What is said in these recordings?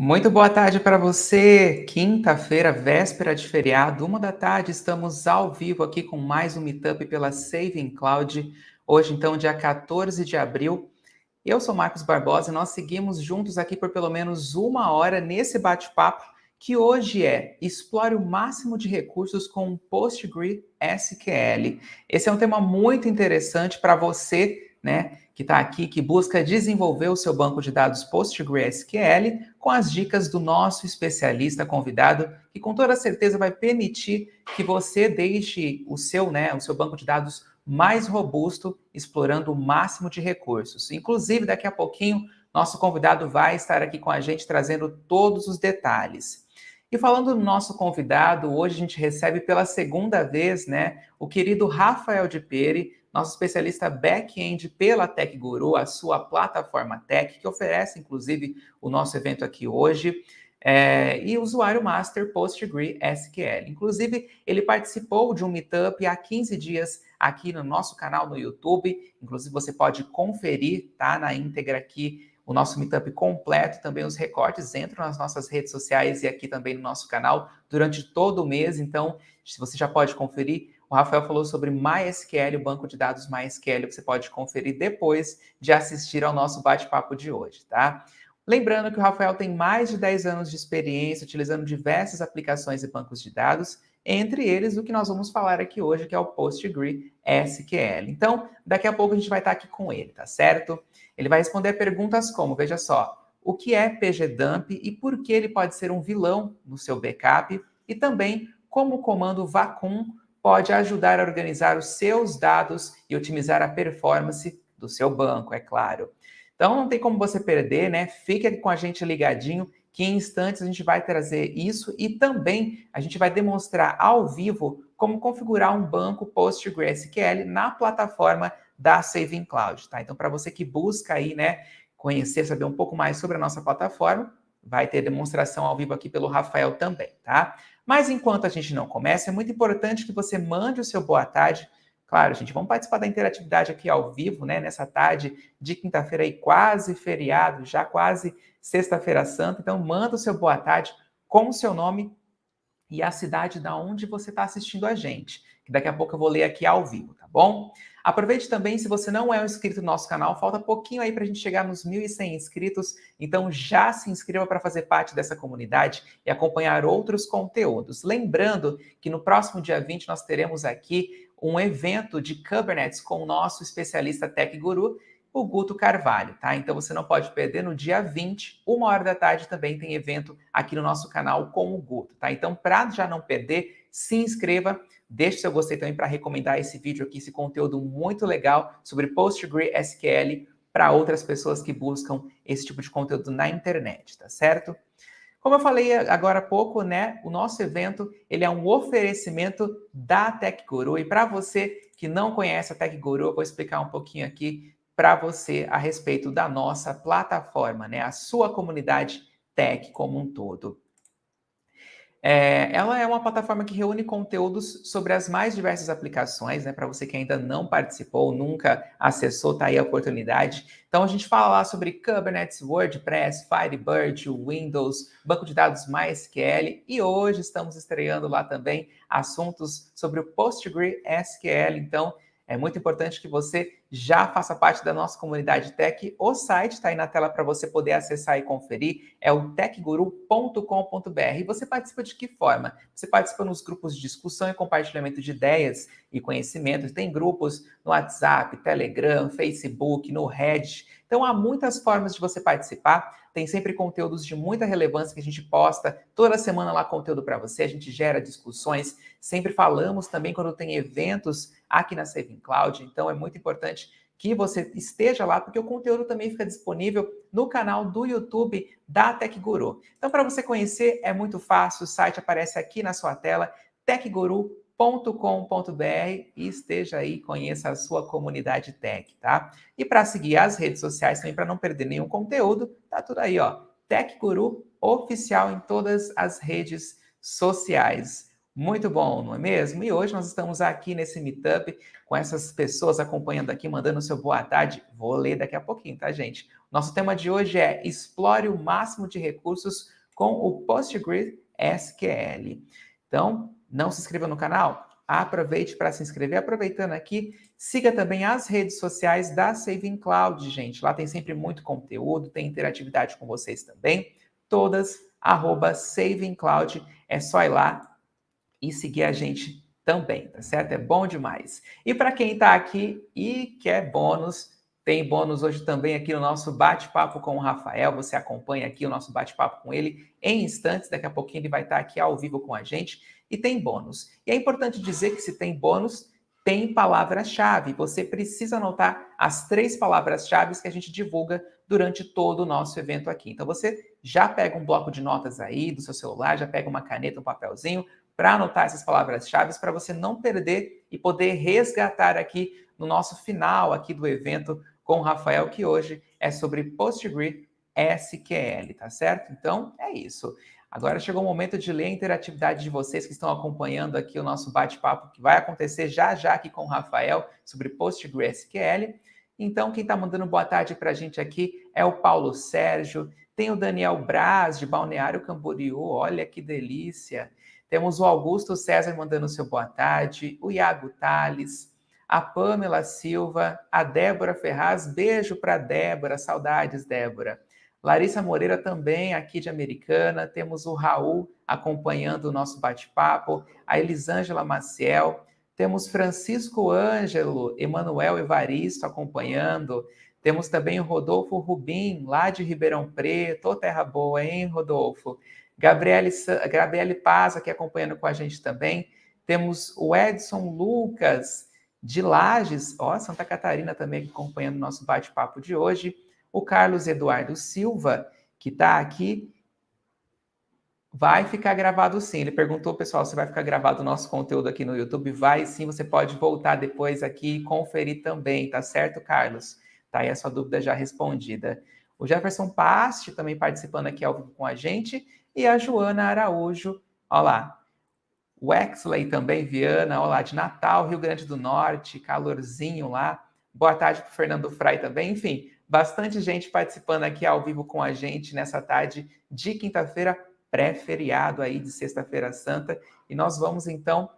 Muito boa tarde para você. Quinta-feira, véspera de feriado, 13h, estamos ao vivo aqui com mais um Meetup pela Saving Cloud. Hoje, então, dia 14 de abril. Eu sou Marcos Barbosa e nós seguimos juntos aqui por pelo menos uma hora nesse bate-papo que hoje é Explore o máximo de recursos com PostgreSQL. Esse é um tema muito interessante para você, né, que está aqui, que busca desenvolver o seu banco de dados PostgreSQL com as dicas do nosso especialista convidado, que com toda certeza vai permitir que você deixe o seu banco de dados mais robusto, explorando o máximo de recursos. Inclusive, daqui a pouquinho, nosso convidado vai estar aqui com a gente trazendo todos os detalhes. E falando do nosso convidado, hoje a gente recebe pela segunda vez, né, o querido Rafael de Pere, nosso especialista back-end pela TechGuru, a sua plataforma tech, que oferece, inclusive, o nosso evento aqui hoje, e usuário master PostgreSQL. Inclusive, ele participou de um meetup há 15 dias aqui no nosso canal no YouTube. Inclusive, você pode conferir, tá, na íntegra aqui o nosso meetup completo, também os recortes entram nas nossas redes sociais e aqui também no nosso canal durante todo o mês. Então, se você já pode conferir, o Rafael falou sobre MySQL, o banco de dados MySQL, você pode conferir depois de assistir ao nosso bate-papo de hoje, tá? Lembrando que o Rafael tem mais de 10 anos de experiência utilizando diversas aplicações e bancos de dados, entre eles o que nós vamos falar aqui hoje, que é o PostgreSQL. Então, daqui a pouco a gente vai estar aqui com ele, tá certo? Ele vai responder perguntas como, veja só, o que é pgdump e por que ele pode ser um vilão no seu backup, e também como o comando vacuum pode ajudar a organizar os seus dados e otimizar a performance do seu banco, é claro. Então não tem como você perder, né? Fique aqui com a gente ligadinho, que em instantes a gente vai trazer isso e também a gente vai demonstrar ao vivo como configurar um banco PostgreSQL na plataforma da Saving Cloud, tá? Então para você que busca aí, né, conhecer, saber um pouco mais sobre a nossa plataforma, vai ter demonstração ao vivo aqui pelo Rafael também, tá? Mas enquanto a gente não começa, é muito importante que você mande o seu boa tarde. Claro, gente, vamos participar da interatividade aqui ao vivo, né? Nessa tarde de quinta-feira aí, quase feriado, já quase sexta-feira santa. Então, manda o seu boa tarde com o seu nome e a cidade da onde você está assistindo a gente, que daqui a pouco eu vou ler aqui ao vivo, tá bom? Aproveite também, se você não é um inscrito no nosso canal, falta pouquinho aí para a gente chegar nos 1.100 inscritos, então já se inscreva para fazer parte dessa comunidade e acompanhar outros conteúdos. Lembrando que no próximo dia 20 nós teremos aqui um evento de Kubernetes com o nosso especialista Tech Guru, o Guto Carvalho, tá? Então você não pode perder, no dia 20, 13h também tem evento aqui no nosso canal com o Guto, tá? Então, para já não perder, se inscreva, deixe seu gostei também para recomendar esse vídeo aqui, esse conteúdo muito legal sobre PostgreSQL para outras pessoas que buscam esse tipo de conteúdo na internet, tá certo? Como eu falei agora há pouco, né, o nosso evento, ele é um oferecimento da TechGuru. E para você que não conhece a TechGuru, eu vou explicar um pouquinho aqui para você a respeito da nossa plataforma, né, a sua comunidade tech como um todo. Ela é uma plataforma que reúne conteúdos sobre as mais diversas aplicações, né? Para você que ainda não participou, nunca acessou, tá aí a oportunidade. Então a gente fala lá sobre Kubernetes, WordPress, Firebird, Windows, banco de dados MySQL e hoje estamos estreando lá também assuntos sobre o PostgreSQL. Então é muito importante que você já faça parte da nossa comunidade tech. O site está aí na tela para você poder acessar e conferir. É o techguru.com.br. E você participa de que forma? Você participa nos grupos de discussão e compartilhamento de ideias e conhecimentos. Tem grupos no WhatsApp, Telegram, Facebook, no Reddit. Então há muitas formas de você participar. Tem sempre conteúdos de muita relevância que a gente posta toda semana lá, conteúdo para você. A gente gera discussões. Sempre falamos também quando tem eventos aqui na Saving Cloud. Então é muito importante que você esteja lá, porque o conteúdo também fica disponível no canal do YouTube da TechGuru. Então, para você conhecer, é muito fácil, o site aparece aqui na sua tela, techguru.com.br, e esteja aí, conheça a sua comunidade tech, tá? E para seguir as redes sociais também, para não perder nenhum conteúdo, tá tudo aí, ó, TechGuru Oficial em todas as redes sociais. Muito bom, não é mesmo? E hoje nós estamos aqui nesse meetup com essas pessoas acompanhando aqui, mandando o seu boa tarde. Vou ler daqui a pouquinho, tá, gente? Nosso tema de hoje é explore o máximo de recursos com o PostgreSQL. Então, não se inscreva no canal? Aproveite para se inscrever. Aproveitando aqui, siga também as redes sociais da Saving Cloud, gente. Lá tem sempre muito conteúdo, tem interatividade com vocês também. Todas, @SavingCloud. É só ir lá e seguir a gente também, tá certo? É bom demais. E para quem está aqui e quer bônus, tem bônus hoje também aqui no nosso bate-papo com o Rafael. Você acompanha aqui o nosso bate-papo com ele em instantes. Daqui a pouquinho ele vai estar aqui ao vivo com a gente e tem bônus. E é importante dizer que se tem bônus, tem palavra-chave. Você precisa anotar as 3 palavras-chave que a gente divulga durante todo o nosso evento aqui. Então você já pega um bloco de notas aí do seu celular, já pega uma caneta, um papelzinho, para anotar essas palavras-chave para você não perder e poder resgatar aqui no nosso final aqui do evento com o Rafael, que hoje é sobre PostgreSQL, tá certo? Então, é isso. Agora chegou o momento de ler a interatividade de vocês que estão acompanhando aqui o nosso bate-papo, que vai acontecer já já aqui com o Rafael sobre PostgreSQL. Então, quem está mandando boa tarde para a gente aqui é o Paulo Sérgio, tem o Daniel Braz, de Balneário Camboriú, olha que delícia. Temos o Augusto César mandando seu boa tarde, o Iago Tales, a Pamela Silva, a Débora Ferraz, beijo para Débora, saudades, Débora. Larissa Moreira também, aqui de Americana. Temos o Raul acompanhando o nosso bate-papo, a Elisângela Maciel. Temos Francisco Ângelo, Emanuel Evaristo acompanhando. Temos também o Rodolfo Rubim, lá de Ribeirão Preto. Ô, terra boa, hein, Rodolfo? Gabriele Paz aqui acompanhando com a gente também. Temos o Edson Lucas, de Lages, ó, Santa Catarina também acompanhando o nosso bate-papo de hoje. O Carlos Eduardo Silva, que está aqui. Vai ficar gravado sim. Ele perguntou, pessoal, se vai ficar gravado o nosso conteúdo aqui no YouTube. Vai sim, você pode voltar depois aqui e conferir também, tá certo, Carlos? Tá aí a sua dúvida já respondida. O Jefferson Pasti também participando aqui ao vivo com a gente. E a Joana Araújo, ó lá. O Exley também, Viana, ó lá, de Natal, Rio Grande do Norte, calorzinho lá. Boa tarde para o Fernando Frai também. Enfim, bastante gente participando aqui ao vivo com a gente nessa tarde de quinta-feira, pré-feriado aí de Sexta-feira Santa. E nós vamos, então,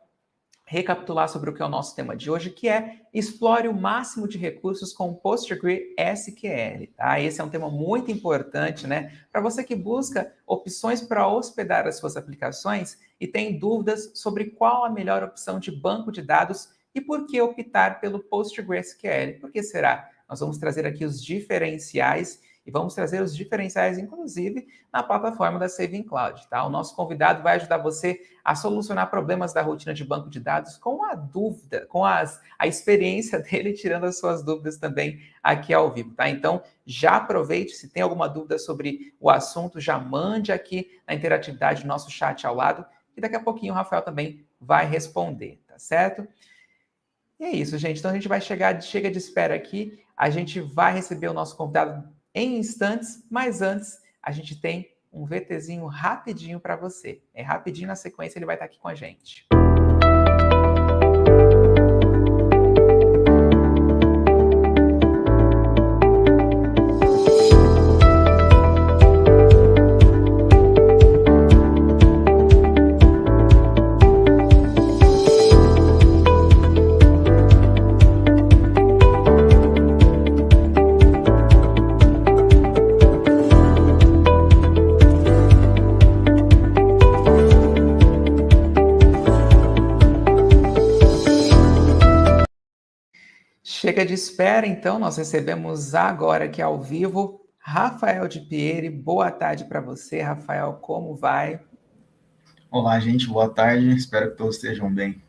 recapitular sobre o que é o nosso tema de hoje, que é explore o máximo de recursos com PostgreSQL. Tá? Esse é um tema muito importante, né? Para você que busca opções para hospedar as suas aplicações e tem dúvidas sobre qual a melhor opção de banco de dados e por que optar pelo PostgreSQL. Por que será? Nós vamos trazer aqui os diferenciais e vamos trazer os diferenciais, inclusive, na plataforma da Saving Cloud. Tá? O nosso convidado vai ajudar você a solucionar problemas da rotina de banco de dados com a dúvida, com a experiência dele, tirando as suas dúvidas também aqui ao vivo. Tá? Então, já aproveite, se tem alguma dúvida sobre o assunto, já mande aqui na interatividade do nosso chat ao lado, e daqui a pouquinho o Rafael também vai responder, tá certo? E é isso, gente. Então a gente vai chega de espera aqui, a gente vai receber o nosso convidado em instantes, mas antes a gente tem um VTzinho rapidinho para você. É rapidinho, na sequência ele vai estar aqui com a gente. Chega de espera, então, nós recebemos agora aqui ao vivo Rafael de Pieri. Boa tarde para você, Rafael, como vai? Olá, gente, boa tarde, espero que todos estejam bem.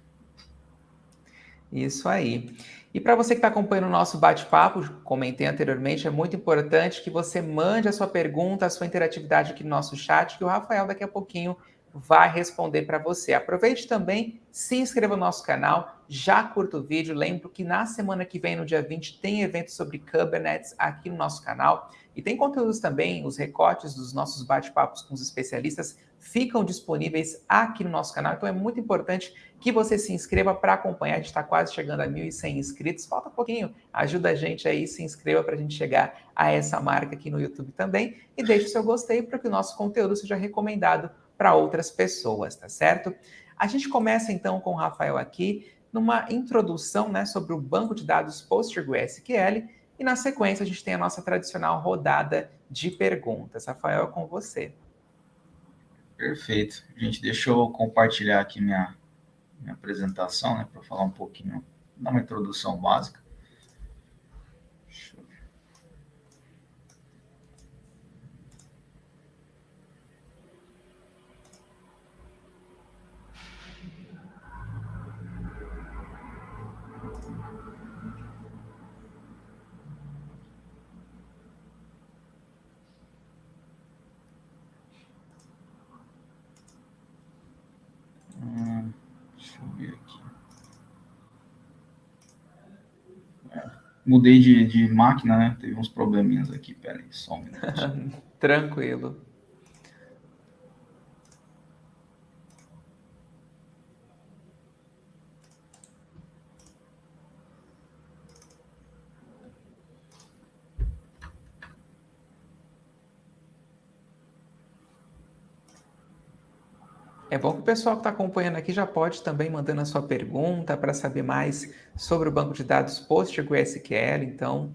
Isso aí. E para você que está acompanhando o nosso bate-papo, comentei anteriormente, é muito importante que você mande a sua pergunta, a sua interatividade aqui no nosso chat, que o Rafael daqui a pouquinho vai responder para você. Aproveite também, se inscreva no nosso canal, já curta o vídeo. Lembro que na semana que vem, no dia 20, tem evento sobre Kubernetes aqui no nosso canal. E tem conteúdos também, os recortes dos nossos bate-papos com os especialistas ficam disponíveis aqui no nosso canal. Então é muito importante que você se inscreva para acompanhar. A gente está quase chegando a 1.100 inscritos. Falta pouquinho. Ajuda a gente aí, se inscreva para a gente chegar a essa marca aqui no YouTube também. E deixe o seu gostei para que o nosso conteúdo seja recomendado para outras pessoas, tá certo? A gente começa então com o Rafael aqui, numa introdução, né, sobre o banco de dados PostgreSQL, e na sequência a gente tem a nossa tradicional rodada de perguntas. Rafael, é com você. Perfeito. Gente, deixa eu compartilhar aqui minha apresentação, né, para falar um pouquinho, dar uma introdução básica. Deixa eu ver aqui. Mudei de máquina, né? Teve uns probleminhas aqui. Pera aí, só um minuto. Tranquilo. É bom que o pessoal que está acompanhando aqui já pode também mandando a sua pergunta para saber mais sobre o banco de dados PostgreSQL. Então,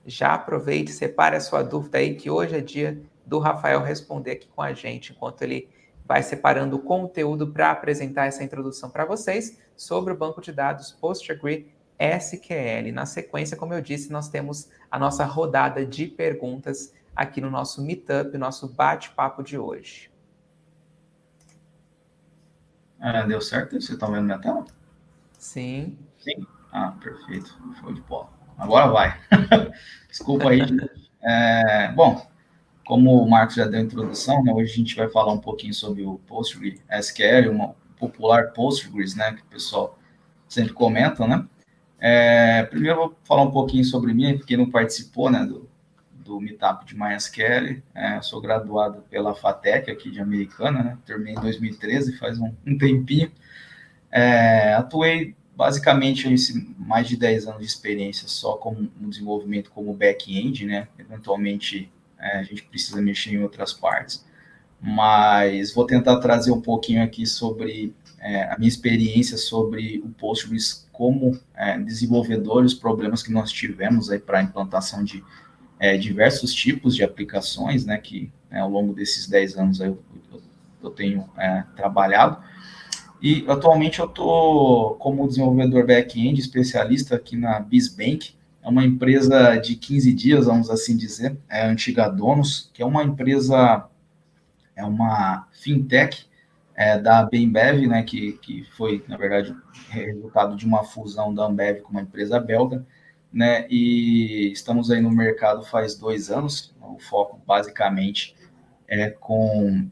já aproveite, separe a sua dúvida aí, que hoje é dia do Rafael responder aqui com a gente, enquanto ele vai separando o conteúdo para apresentar essa introdução para vocês sobre o banco de dados PostgreSQL. Na sequência, como eu disse, nós temos a nossa rodada de perguntas aqui no nosso Meetup, nosso bate-papo de hoje. Deu certo? Vocês estão vendo minha tela? Sim. Sim? Perfeito. Show de bola. Agora vai. Desculpa aí. Bom, como o Marcos já deu a introdução, né, hoje a gente vai falar um pouquinho sobre o PostgreSQL, uma popular Postgres, né, que o pessoal sempre comenta, né? Primeiro eu vou falar um pouquinho sobre mim, porque não participou, né, do Meetup de MySQL. Eu sou graduado pela FATEC, aqui de Americana, né? Terminei em 2013, faz um tempinho. Atuei basicamente mais de 10 anos de experiência só como no desenvolvimento como back-end, né? Eventualmente a gente precisa mexer em outras partes. Mas vou tentar trazer um pouquinho aqui sobre a minha experiência sobre o Postgres como desenvolvedor, os problemas que nós tivemos aí para a implantação de diversos tipos de aplicações, né, que ao longo desses 10 anos aí eu tenho trabalhado. E atualmente eu estou como desenvolvedor back-end, especialista aqui na BizBank. É uma empresa de 15 dias, vamos assim dizer, a antiga Donos, que é uma empresa, é uma fintech da Bembev, né, que foi, na verdade, resultado de uma fusão da Ambev com uma empresa belga, né, e estamos aí no mercado faz 2 anos. O foco basicamente com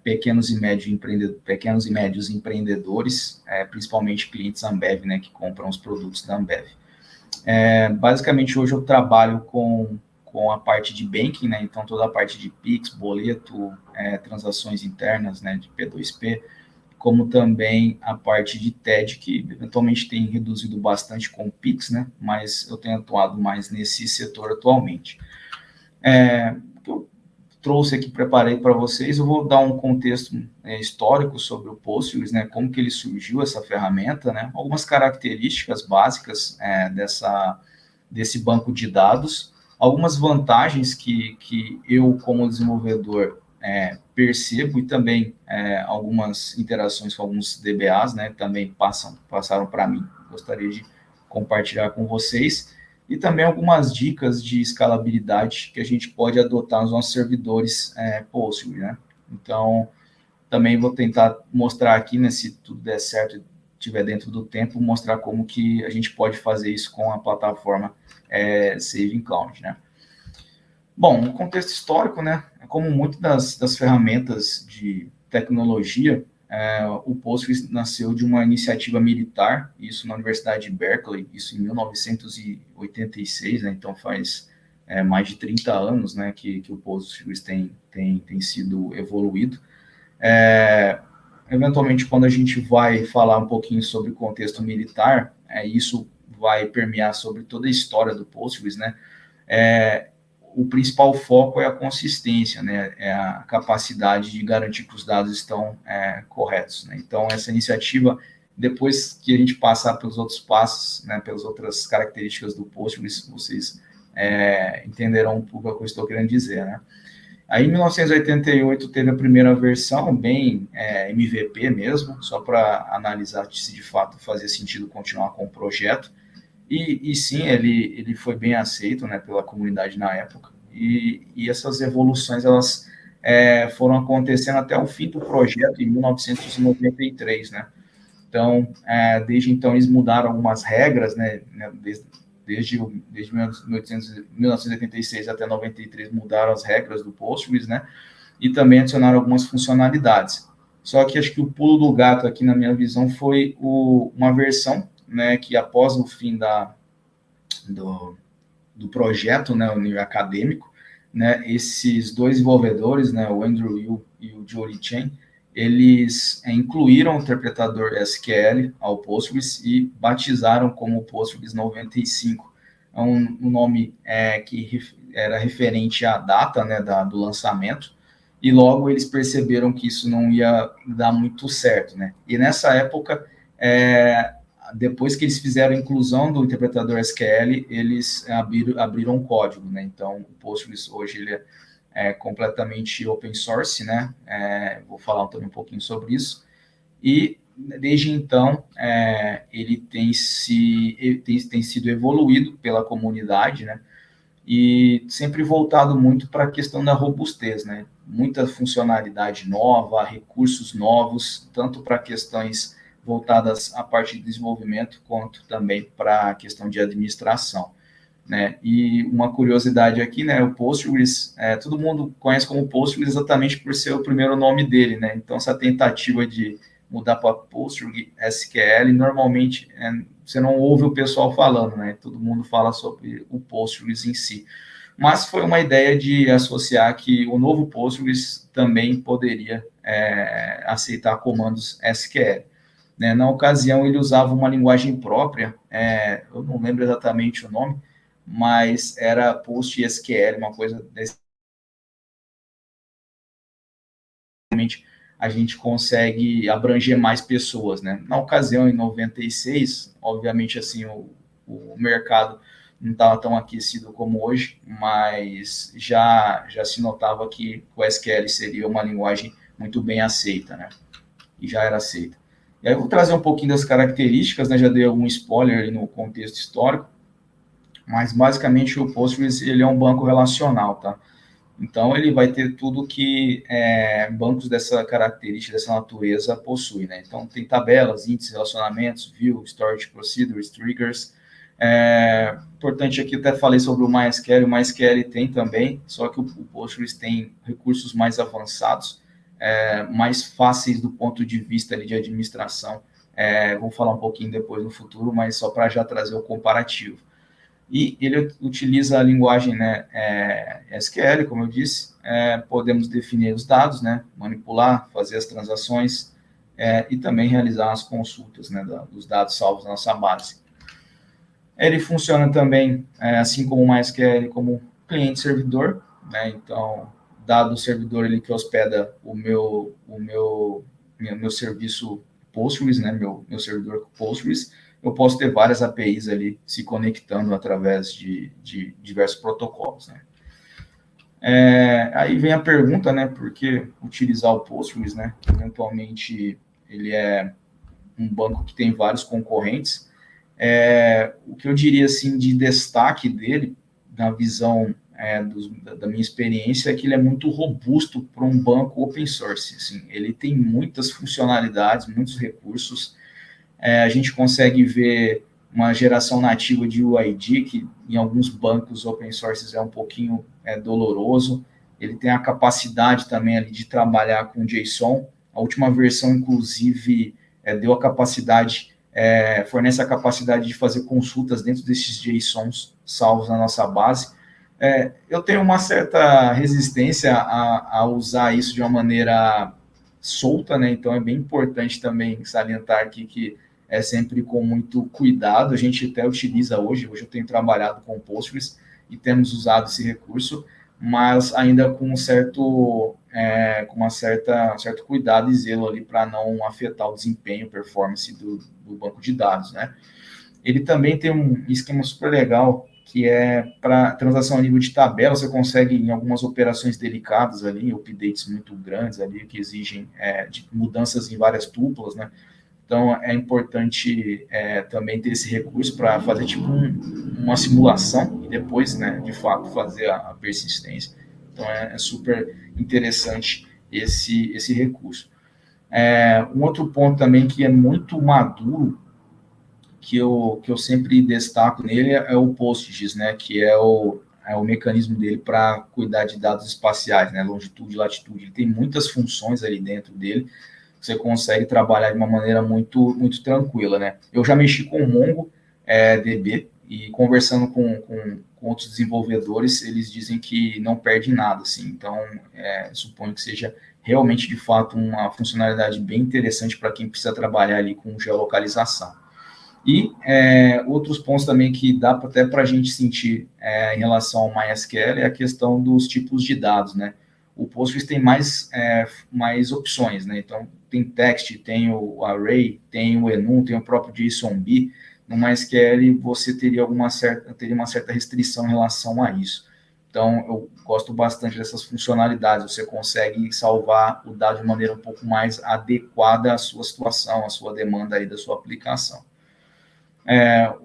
pequenos e médios empreendedores, principalmente clientes Ambev, né, que compram os produtos da Ambev. Basicamente hoje eu trabalho com a parte de banking, né, então toda a parte de Pix, boleto, transações internas, né, de P2P, como também a parte de TED, que eventualmente tem reduzido bastante com o Pix, né, mas eu tenho atuado mais nesse setor atualmente. O que eu trouxe aqui, preparei para vocês, eu vou dar um contexto histórico sobre o Postgres, né, como que ele surgiu, essa ferramenta, né, algumas características básicas desse banco de dados, algumas vantagens que eu, como desenvolvedor, percebo, e também algumas interações com alguns DBAs, né, também passaram para mim, gostaria de compartilhar com vocês, e também algumas dicas de escalabilidade que a gente pode adotar nos nossos servidores Postgres, né. Então, também vou tentar mostrar aqui, né, se tudo der certo e estiver dentro do tempo, mostrar como que a gente pode fazer isso com a plataforma Saving Cloud, né. Bom, no contexto histórico, né, como muitas das ferramentas de tecnologia, o Postgres nasceu de uma iniciativa militar, isso na Universidade de Berkeley, isso em 1986, né, então faz mais de 30 anos, né, que o Postgres tem sido evoluído. Eventualmente, quando a gente vai falar um pouquinho sobre o contexto militar, isso vai permear sobre toda a história do Postgres, né, o principal foco é a consistência, né, é a capacidade de garantir que os dados estão corretos, né. Então, essa iniciativa, depois que a gente passar pelos outros passos, né, pelas outras características do Postgres, vocês entenderão um pouco o que eu estou querendo dizer, né. Aí, em 1988, teve a primeira versão, bem MVP mesmo, só para analisar se de fato fazia sentido continuar com o projeto. E sim, ele foi bem aceito, né, pela comunidade na época. E essas evoluções, elas foram acontecendo até o fim do projeto, em 1993, né. Então, desde então, eles mudaram algumas regras, né, desde 1986 até 93 mudaram as regras do Postgres, né, e também adicionaram algumas funcionalidades. Só que acho que o pulo do gato aqui, na minha visão, foi uma versão, né, que após o fim do projeto, né, o nível acadêmico, né, esses dois desenvolvedores, né, o Andrew Yu e o Jody Chen, eles incluíram o interpretador SQL ao Postgres e batizaram como Postgres 95. É um nome que era referente à data, né, do lançamento, e logo eles perceberam que isso não ia dar muito certo, né? E nessa época, depois que eles fizeram a inclusão do interpretador SQL, eles abriram um código, né? Então, o Postgres hoje ele é completamente open source, né? Vou falar também um pouquinho sobre isso. E desde então, ele tem sido evoluído pela comunidade, né? E sempre voltado muito para a questão da robustez, né? Muita funcionalidade nova, recursos novos, tanto para questões voltadas à parte de desenvolvimento, quanto também para a questão de administração, né? E uma curiosidade aqui, né? O Postgres, todo mundo conhece como Postgres exatamente por ser o primeiro nome dele, né? Então, essa tentativa de mudar para Postgres SQL, normalmente você não ouve o pessoal falando, né? Todo mundo fala sobre o Postgres em si. Mas foi uma ideia de associar que o novo Postgres também poderia aceitar comandos SQL. Né? Na ocasião, ele usava uma linguagem própria, eu não lembro exatamente o nome, mas era PostSQL, uma coisa desse. A gente consegue abranger mais pessoas, né? Na ocasião, em 96, obviamente, assim, o mercado não estava tão aquecido como hoje, mas já se notava que o SQL seria uma linguagem muito bem aceita, né? E já era aceita. E aí eu vou trazer um pouquinho das características, né? Já dei algum spoiler aí no contexto histórico, mas basicamente o Postgres ele é um banco relacional, tá? Então, ele vai ter tudo que bancos dessa característica, dessa natureza possuem, né? Então, tem tabelas, índices, relacionamentos, view, storage procedures, triggers. Importante aqui, até falei sobre o MySQL. O MySQL tem também, só que o Postgres tem recursos mais avançados, mais fáceis do ponto de vista ali, de administração. Vou falar um pouquinho depois no futuro, mas só para já trazer o comparativo. E ele utiliza a linguagem, né, SQL, como eu disse, podemos definir os dados, né, manipular, fazer as transações e também realizar as consultas, né, dos dados salvos na nossa base. Ele funciona também, assim como o MySQL, como cliente-servidor, né, então, dado o servidor ele que hospeda o meu serviço Postgres, né, meu servidor Postgres, eu posso ter várias APIs ali se conectando através de diversos protocolos, né? Aí vem a pergunta, né, por que utilizar o Postgres, né? Eventualmente, ele é um banco que tem vários concorrentes. O que eu diria, assim, de destaque dele, na visão da minha experiência, é que ele é muito robusto para um banco open source. Assim, ele tem muitas funcionalidades, muitos recursos. A gente consegue ver uma geração nativa de UID, que em alguns bancos open source é um pouquinho doloroso. Ele tem a capacidade também ali de trabalhar com JSON, A última versão, inclusive, deu a capacidade, fornece a capacidade de fazer consultas dentro desses JSONs salvos na nossa base. Eu tenho uma certa resistência a usar isso de uma maneira solta, né? Então é bem importante também salientar aqui que é sempre com muito cuidado. A gente até utiliza hoje eu tenho trabalhado com Postgres e temos usado esse recurso, mas ainda com certo cuidado e zelo ali para não afetar o desempenho, performance do banco de dados, né? Ele também tem um esquema super legal que é para transação a nível de tabela. Você consegue, em algumas operações delicadas ali, updates muito grandes ali, que exigem de mudanças em várias tuplas, né? Então, é importante também ter esse recurso para fazer tipo uma simulação e depois, né, de fato, fazer a persistência. Então, é super interessante esse recurso. Um outro ponto também que é muito maduro, que eu sempre destaco nele, é o PostGIS, né, que é o mecanismo dele para cuidar de dados espaciais, né, longitude e latitude. Ele tem muitas funções ali dentro dele, você consegue trabalhar de uma maneira muito, muito tranquila, né. Eu já mexi com o MongoDB e conversando com outros desenvolvedores, eles dizem que não perde nada, assim. Então, suponho que seja realmente, de fato, uma funcionalidade bem interessante para quem precisa trabalhar ali com geolocalização. E outros pontos também que dá até para a gente sentir em relação ao MySQL é a questão dos tipos de dados, né? O Postgres tem mais opções, né? Então, tem text, tem o array, tem o enum, tem o próprio JSONB. No MySQL, você teria uma certa restrição em relação a isso. Então, eu gosto bastante dessas funcionalidades. Você consegue salvar o dado de maneira um pouco mais adequada à sua situação, à sua demanda aí da sua aplicação.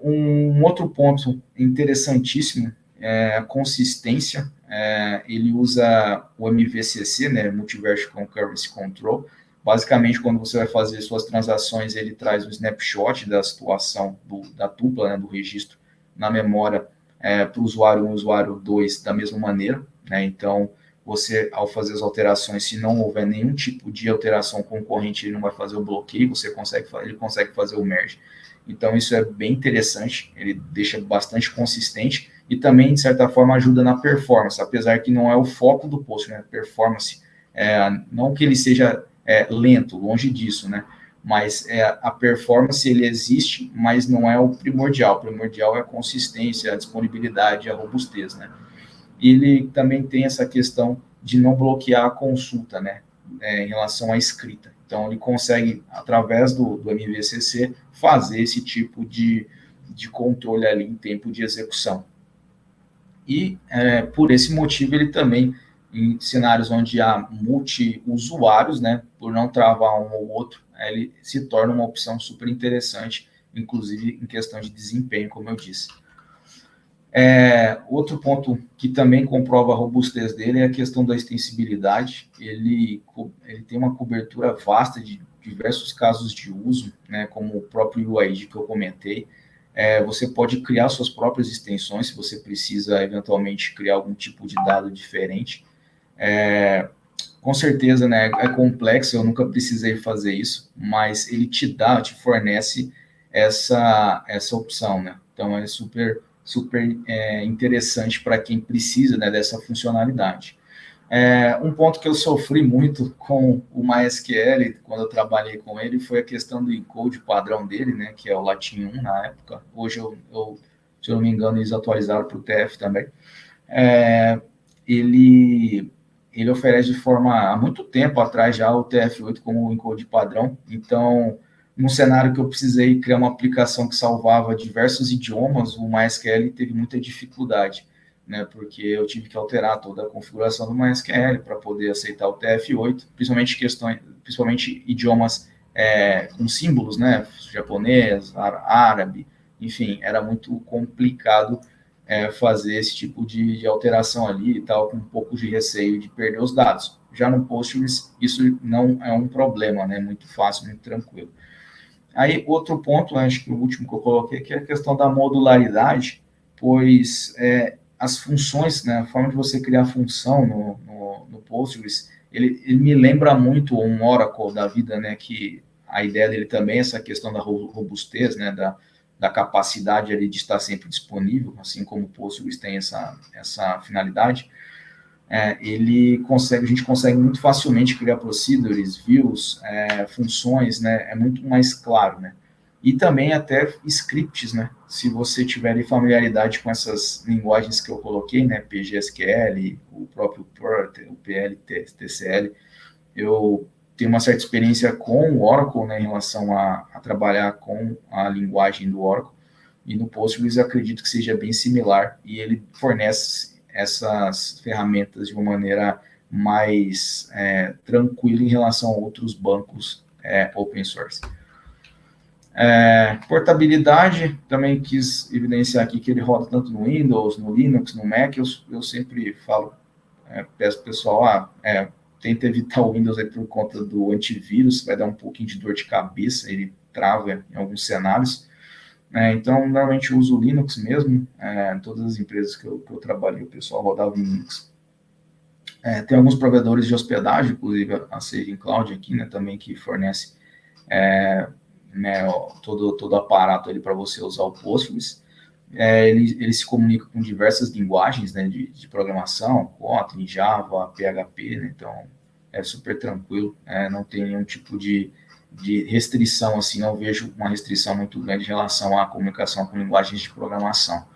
Um outro ponto interessantíssimo é a consistência. Ele usa o MVCC, né, Multiverse Concurrency Control. Basicamente, quando você vai fazer suas transações, ele traz um snapshot da situação da tupla, né, do registro, na memória para o usuário 1 e o usuário 2 da mesma maneira, né? Então, você, ao fazer as alterações, se não houver nenhum tipo de alteração concorrente, ele não vai fazer o bloqueio, ele consegue fazer o merge. Então, isso é bem interessante, ele deixa bastante consistente e também, de certa forma, ajuda na performance, apesar que não é o foco do post, né? Performance, não que ele seja lento, longe disso, né? Mas a performance, ele existe, mas não é o primordial. O primordial é a consistência, a disponibilidade, a robustez, né? Ele também tem essa questão de não bloquear a consulta, né? Em relação à escrita. Então, ele consegue, através do MVCC, fazer esse tipo de controle ali em tempo de execução. E, por esse motivo, ele também, em cenários onde há multi-usuários, né, por não travar um ou outro, ele se torna uma opção super interessante, inclusive em questão de desempenho, como eu disse. Outro ponto que também comprova a robustez dele é a questão da extensibilidade. Ele tem uma cobertura vasta de diversos casos de uso, né, como o próprio UID que eu comentei. Você pode criar suas próprias extensões, se você precisa eventualmente criar algum tipo de dado diferente. Com certeza, né, é complexo, eu nunca precisei fazer isso, mas ele te fornece essa opção, né? Então, é super interessante para quem precisa, né, dessa funcionalidade. Um ponto que eu sofri muito com o MySQL, quando eu trabalhei com ele, foi a questão do encode padrão dele, né, que é o Latin 1 na época. Hoje, se eu não me engano, eles atualizaram para o TF também. Ele oferece de forma, há muito tempo atrás já, o TF8 como encode padrão. Então, num cenário que eu precisei criar uma aplicação que salvava diversos idiomas, o MySQL teve muita dificuldade, né, porque eu tive que alterar toda a configuração do MySQL para poder aceitar o TF8, principalmente idiomas com símbolos, né, japonês, árabe, enfim, era muito complicado fazer esse tipo de alteração ali e tal, com um pouco de receio de perder os dados. Já no Postgres, isso não é um problema, né, muito fácil, muito tranquilo. Aí, outro ponto, acho que o último que eu coloquei aqui, é a questão da modularidade, pois as funções, né, a forma de você criar função no Postgres, ele me lembra muito um Oracle da vida, né, que a ideia dele também é essa questão da robustez, né, da capacidade ali de estar sempre disponível, assim como o Postgres tem essa finalidade. A gente consegue muito facilmente criar procedures, views, funções, né, é muito mais claro, né, e também até scripts, né, se você tiver familiaridade com essas linguagens que eu coloquei, né, PGSQL, o próprio Perl, o PL, eu tenho uma certa experiência com o Oracle, né, em relação a trabalhar com a linguagem do Oracle, e no Postgres eu acredito que seja bem similar, e ele fornece essas ferramentas de uma maneira mais tranquila em relação a outros bancos open source. Portabilidade, também quis evidenciar aqui que ele roda tanto no Windows, no Linux, no Mac. Eu sempre falo, peço para o pessoal, tenta evitar o Windows aí por conta do antivírus, vai dar um pouquinho de dor de cabeça, ele trava em alguns cenários. Então, normalmente eu uso o Linux mesmo, em todas as empresas que eu trabalhei, o pessoal rodava o Linux. Tem alguns provedores de hospedagem, inclusive a Saving Cloud aqui, né, também que fornece todo o aparato ali para você usar o Postgres. Ele se comunica com diversas linguagens, né, de programação, Kotlin, Java, PHP, né, então é super tranquilo, não tem nenhum tipo de restrição, assim, não vejo uma restrição muito grande em relação à comunicação com linguagens de programação.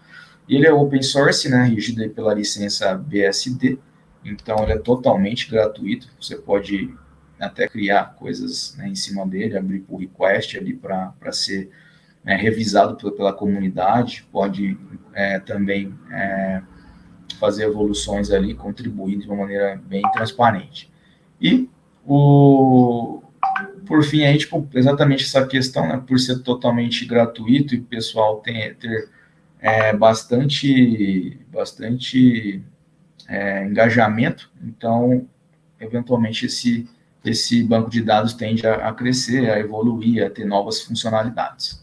E ele é open source, né, regido pela licença BSD, então ele é totalmente gratuito, você pode até criar coisas, né, em cima dele, abrir pull request ali para ser revisado pela comunidade, pode também fazer evoluções ali, contribuir de uma maneira bem transparente. E por fim, aí, tipo, exatamente essa questão, né, por ser totalmente gratuito e o pessoal ter bastante engajamento, então, eventualmente, esse banco de dados tende a crescer, a evoluir, a ter novas funcionalidades.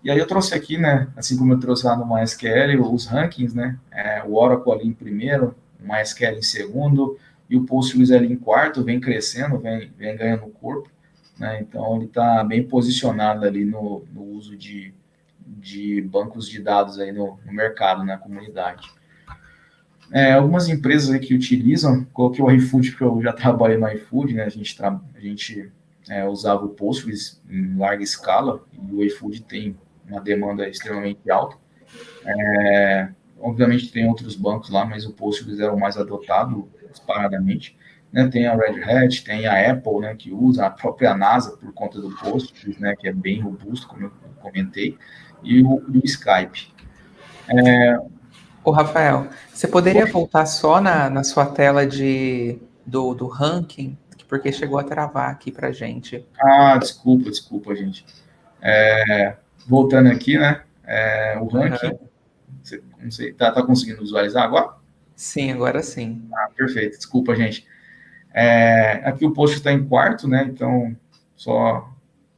E aí eu trouxe aqui, né, assim como eu trouxe lá no MySQL, os rankings, né, o Oracle ali em primeiro, o MySQL em segundo, e o Postgres ali em quarto, vem crescendo, vem ganhando corpo, né, então ele está bem posicionado ali no uso de bancos de dados aí no mercado, na comunidade. Algumas empresas aí que utilizam, coloquei o iFood, porque eu já trabalhei no iFood, né, a gente usava o Postgres em larga escala, e o iFood tem uma demanda extremamente alta. Obviamente tem outros bancos lá, mas o Postgres é o mais adotado, disparadamente. Né, tem a Red Hat, tem a Apple, né, que usa, a própria NASA por conta do Postgres, né, que é bem robusto, como eu comentei, e o Skype. Ô, Rafael, você poderia voltar só na sua tela do ranking, porque chegou a travar aqui para gente. Desculpa, gente. Voltando aqui, né, o ranking, não sei, tá conseguindo visualizar agora? Sim, agora sim. Perfeito, desculpa, gente. Aqui o post está em quarto, né? Então, só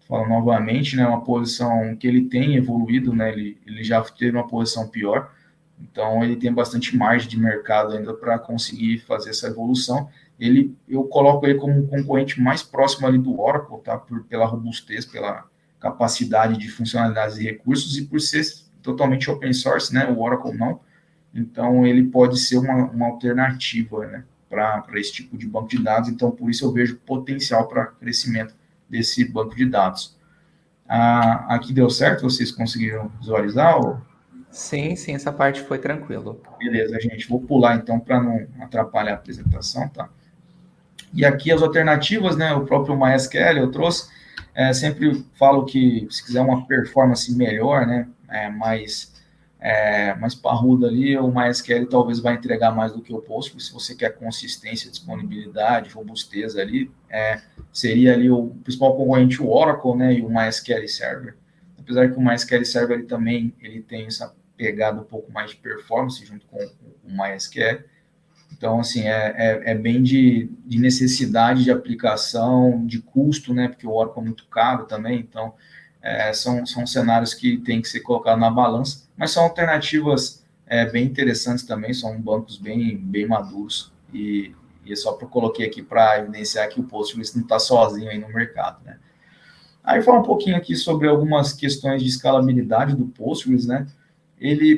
falo novamente, né? Uma posição que ele tem evoluído, né? Ele já teve uma posição pior, então ele tem bastante margem de mercado ainda para conseguir fazer essa evolução. Eu coloco ele como um concorrente mais próximo ali do Oracle, tá? Pela robustez, pela capacidade de funcionalidades e recursos, e por ser totalmente open source, né? O Oracle não. Então, ele pode ser uma alternativa, né, para esse tipo de banco de dados. Então, por isso eu vejo potencial para crescimento desse banco de dados. Aqui deu certo? Vocês conseguiram visualizar? Sim, essa parte foi tranquilo. Beleza, gente. Vou pular, então, para não atrapalhar a apresentação, tá? E aqui as alternativas, né, o próprio MySQL eu trouxe. Sempre falo que se quiser uma performance melhor, né, mais parruda ali, o MySQL talvez vai entregar mais do que o Postgres. Se você quer consistência, disponibilidade, robustez ali, seria ali o principal concorrente, o Oracle, né, e o MySQL Server. Apesar que o MySQL Server ele tem essa pegada um pouco mais de performance junto com o MySQL. Então, assim, é bem de necessidade de aplicação, de custo, né, porque o Oracle é muito caro também, então são cenários que tem que ser colocados na balança, mas são alternativas bem interessantes também, são bancos bem maduros e E é só que eu coloquei aqui para evidenciar que o Postgres não está sozinho aí no mercado, né? Aí falar um pouquinho aqui sobre algumas questões de escalabilidade do Postgres, né?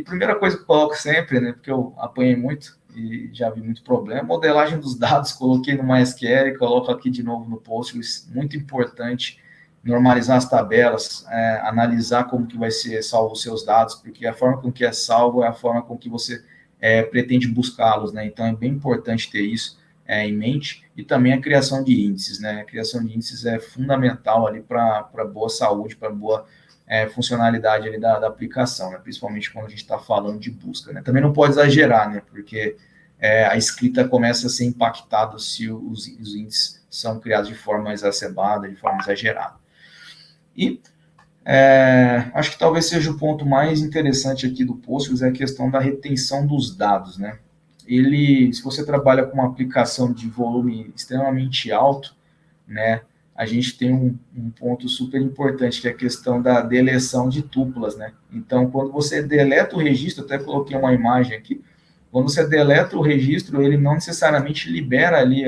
Primeira coisa que eu coloco sempre, né, porque eu apanhei muito e já vi muito problema, modelagem dos dados, coloquei no MySQL, coloco aqui de novo no Postgres, muito importante normalizar as tabelas, analisar como que vai ser salvo os seus dados, porque a forma com que é salvo é a forma com que você pretende buscá-los, né? Então é bem importante ter isso em mente, e também a criação de índices, né? A criação de índices é fundamental ali para boa saúde, para boa funcionalidade ali da aplicação, né? Principalmente quando a gente está falando de busca, né? Também não pode exagerar, né? Porque a escrita começa a ser impactada se os índices são criados de forma exacerbada, de forma exagerada. E acho que talvez seja o ponto mais interessante aqui do Postgres é a questão da retenção dos dados, né? Se você trabalha com uma aplicação de volume extremamente alto, né, a gente tem um ponto super importante, que é a questão da deleção de tuplas, né? Então, quando você deleta o registro, até coloquei uma imagem aqui, quando você deleta o registro, ele não necessariamente libera ali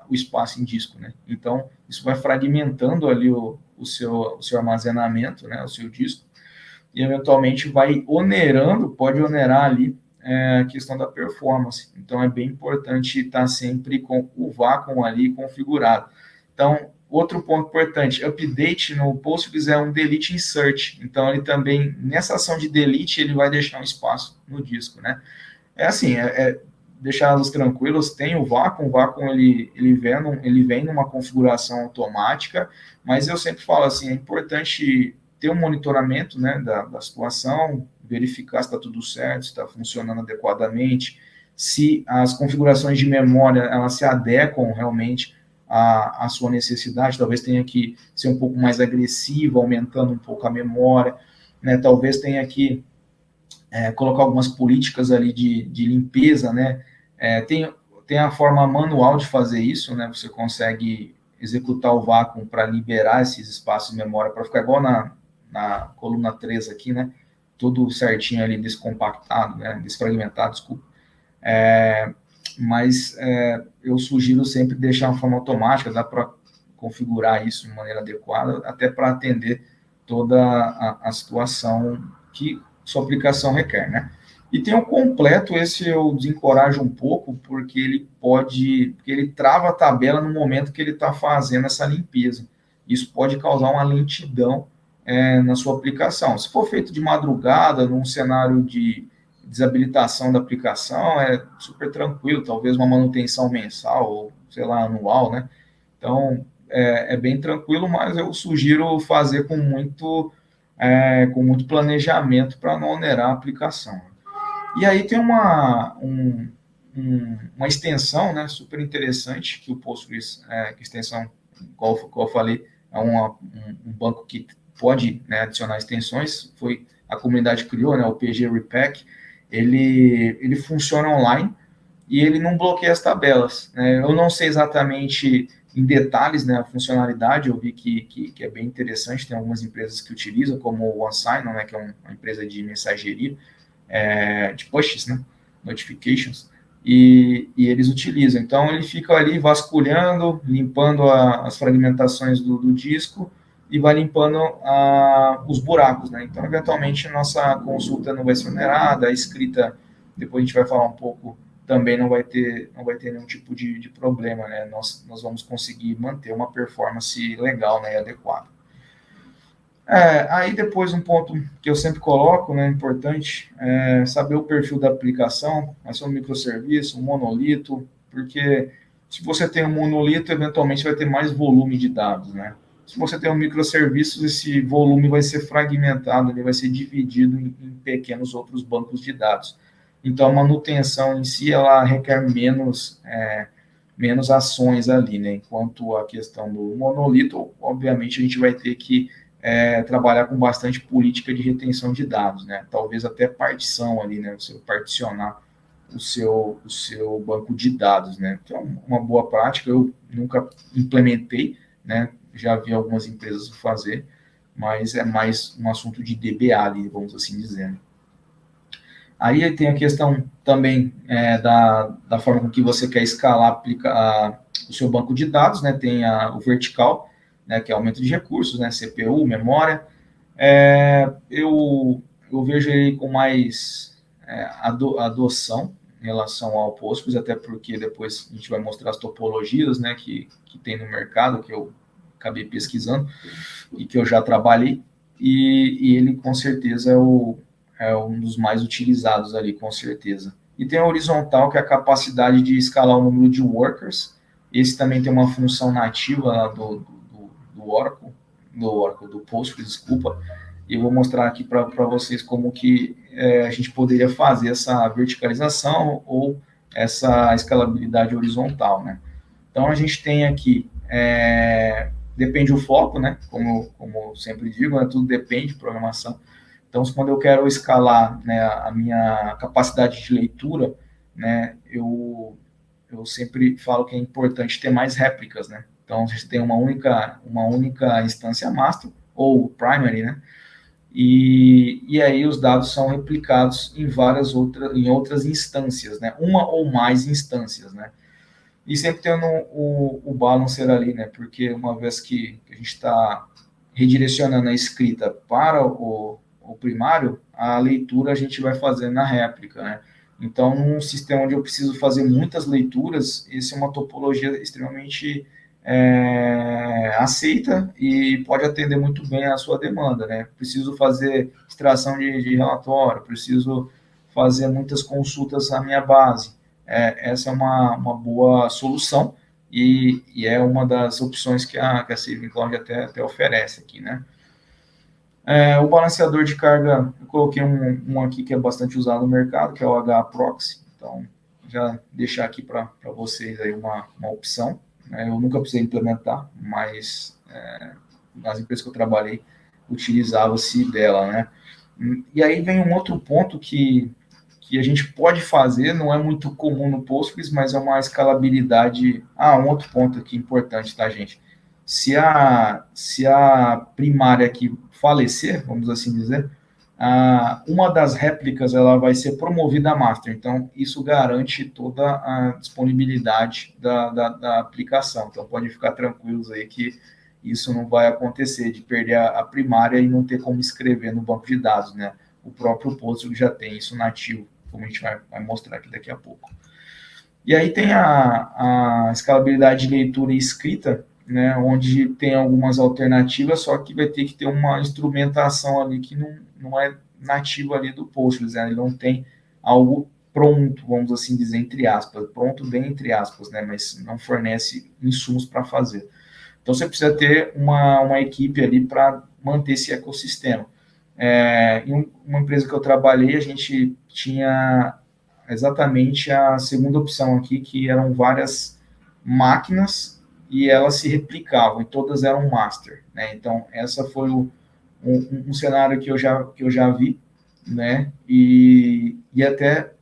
o espaço em disco, né? Então, isso vai fragmentando ali o seu armazenamento, né, o seu disco, e eventualmente pode onerar ali a questão da performance. Então, é bem importante estar sempre com o vácuo ali configurado. Então, outro ponto importante, update no Postgres é um delete insert. Então, ele também, nessa ação de delete, ele vai deixar um espaço no disco, né? Assim, deixá-los tranquilos, tem o vácuo ele vem numa configuração automática, mas eu sempre falo assim, é importante ter um monitoramento, né, da situação, verificar se está tudo certo, se está funcionando adequadamente, se as configurações de memória, elas se adequam realmente à sua necessidade, talvez tenha que ser um pouco mais agressivo, aumentando um pouco a memória, né, talvez tenha que colocar algumas políticas ali de limpeza, né? Tem a forma manual de fazer isso, né? Você consegue executar o vácuo para liberar esses espaços de memória, para ficar igual na coluna 3 aqui, né? Tudo certinho ali, descompactado, né? Desfragmentado, desculpa. Mas eu sugiro sempre deixar uma forma automática, dá para configurar isso de maneira adequada, até para atender toda a situação que sua aplicação requer, né? E tem o completo, esse eu desencorajo um pouco, porque ele trava a tabela no momento que ele está fazendo essa limpeza. Isso pode causar uma lentidão na sua aplicação. Se for feito de madrugada, num cenário de desabilitação da aplicação, é super tranquilo, talvez uma manutenção mensal ou, sei lá, anual, né? Então, é bem tranquilo, mas eu sugiro fazer com muito planejamento para não onerar a aplicação. E aí tem uma extensão, né, super interessante que o Postgres, que extensão, qual eu falei, é um banco que pode, né, adicionar extensões, a comunidade criou, né, o PG Repack, ele funciona online e ele não bloqueia as tabelas, né? Eu não sei exatamente em detalhes, né, a funcionalidade, eu vi que é bem interessante, tem algumas empresas que utilizam, como o OneSign, né, que é uma empresa de mensageria, de pushes, né, notifications, e eles utilizam. Então, ele fica ali vasculhando, limpando as fragmentações do disco e vai limpando os buracos, né? Então, eventualmente, nossa consulta não vai ser onerada, a escrita, depois a gente vai falar um pouco, também não vai ter nenhum tipo de problema, né? Nós vamos conseguir manter uma performance legal, né, e adequada. Aí depois um ponto que eu sempre coloco, né, importante, é saber o perfil da aplicação, vai ser um microserviço, um monolito, porque se você tem um monolito, eventualmente vai ter mais volume de dados, né? Se você tem um microserviço, esse volume vai ser fragmentado, ele vai ser dividido em pequenos outros bancos de dados. Então, a manutenção em si, ela requer menos ações ali, né? Enquanto a questão do monolito, obviamente, a gente vai ter que trabalhar com bastante política de retenção de dados, né? Talvez até partição ali, né? Você particionar o seu banco de dados, né? Então, uma boa prática, eu nunca implementei, né? Já vi algumas empresas fazer, mas é mais um assunto de DBA ali, vamos assim dizer. Aí tem a questão também da forma com que você quer escalar o seu banco de dados, né? Tem o vertical, né, que é aumento de recursos, né? CPU, memória. Eu vejo ele com mais adoção em relação ao Postgres, até porque depois a gente vai mostrar as topologias, né, que tem no mercado, que eu acabei pesquisando e que eu já trabalhei, e ele com certeza é um dos mais utilizados ali, com certeza. E tem a horizontal, que é a capacidade de escalar o número de workers. Esse também tem uma função nativa lá do Oracle, do Postgres, desculpa, e eu vou mostrar aqui para vocês como que a gente poderia fazer essa verticalização ou essa escalabilidade horizontal, né? Então, a gente tem aqui, depende do foco, né? Como eu sempre digo, né? Tudo depende de programação. Então, quando eu quero escalar, né, a minha capacidade de leitura, né, eu sempre falo que é importante ter mais réplicas, né? Então, você tem uma única instância master, ou primary, né? E aí os dados são replicados em outras instâncias, né? Uma ou mais instâncias, né? E sempre tendo o balancer ali, né? Porque uma vez que a gente está redirecionando a escrita para o primário, a leitura a gente vai fazendo na réplica, né? Então, num sistema onde eu preciso fazer muitas leituras, essa é uma topologia extremamente aceita e pode atender muito bem a sua demanda, né? Preciso fazer extração de relatório, preciso fazer muitas consultas na minha base. Essa é uma boa solução e é uma das opções que a Saving Cloud até oferece aqui, né? O balanceador de carga, eu coloquei um aqui que é bastante usado no mercado, que é o HProxy. Então, já deixar aqui para vocês aí uma opção. Eu nunca precisei implementar, mas nas empresas que eu trabalhei, utilizava-se dela, né? E aí vem um outro ponto que a gente pode fazer, não é muito comum no Postgres, mas é uma escalabilidade. Um outro ponto aqui importante, tá, gente? Se a primária aqui falecer, vamos assim dizer, uma das réplicas ela vai ser promovida a master. Então, isso garante toda a disponibilidade da aplicação. Então, pode ficar tranquilos aí que isso não vai acontecer, de perder a primária e não ter como escrever no banco de dados, né? O próprio Postgres já tem isso nativo, como a gente vai mostrar aqui daqui a pouco. E aí tem a escalabilidade de leitura e escrita, né, onde tem algumas alternativas, só que vai ter que ter uma instrumentação ali que não é nativa ali do Postgres, né? Ele não tem algo pronto, vamos assim dizer, entre aspas, pronto bem entre aspas, né, mas não fornece insumos para fazer. Então, você precisa ter uma equipe ali para manter esse ecossistema. Em uma empresa que eu trabalhei, a gente tinha exatamente a segunda opção aqui, que eram várias máquinas e elas se replicavam, e todas eram master, né? Então, essa foi um cenário que eu já vi, né? E até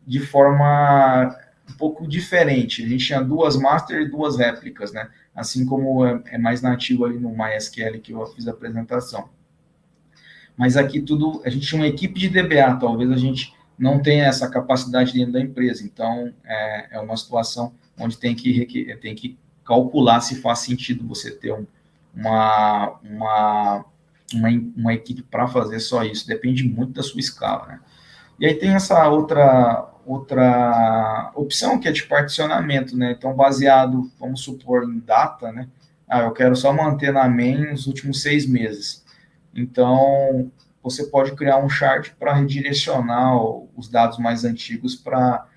de forma um pouco diferente. A gente tinha duas master e duas réplicas, né? Assim como é mais nativo ali no MySQL que eu fiz a apresentação. Mas aqui tudo, a gente tinha uma equipe de DBA, talvez a gente não tenha essa capacidade dentro da empresa. Então, é uma situação onde tem que calcular se faz sentido você ter uma uma equipe para fazer só isso. Depende muito da sua escala, né? E aí tem essa outra opção que é de particionamento, né? Então, baseado, vamos supor, em data, né? Eu quero só manter na main os últimos 6 meses. Então, você pode criar um chart para redirecionar os dados mais antigos para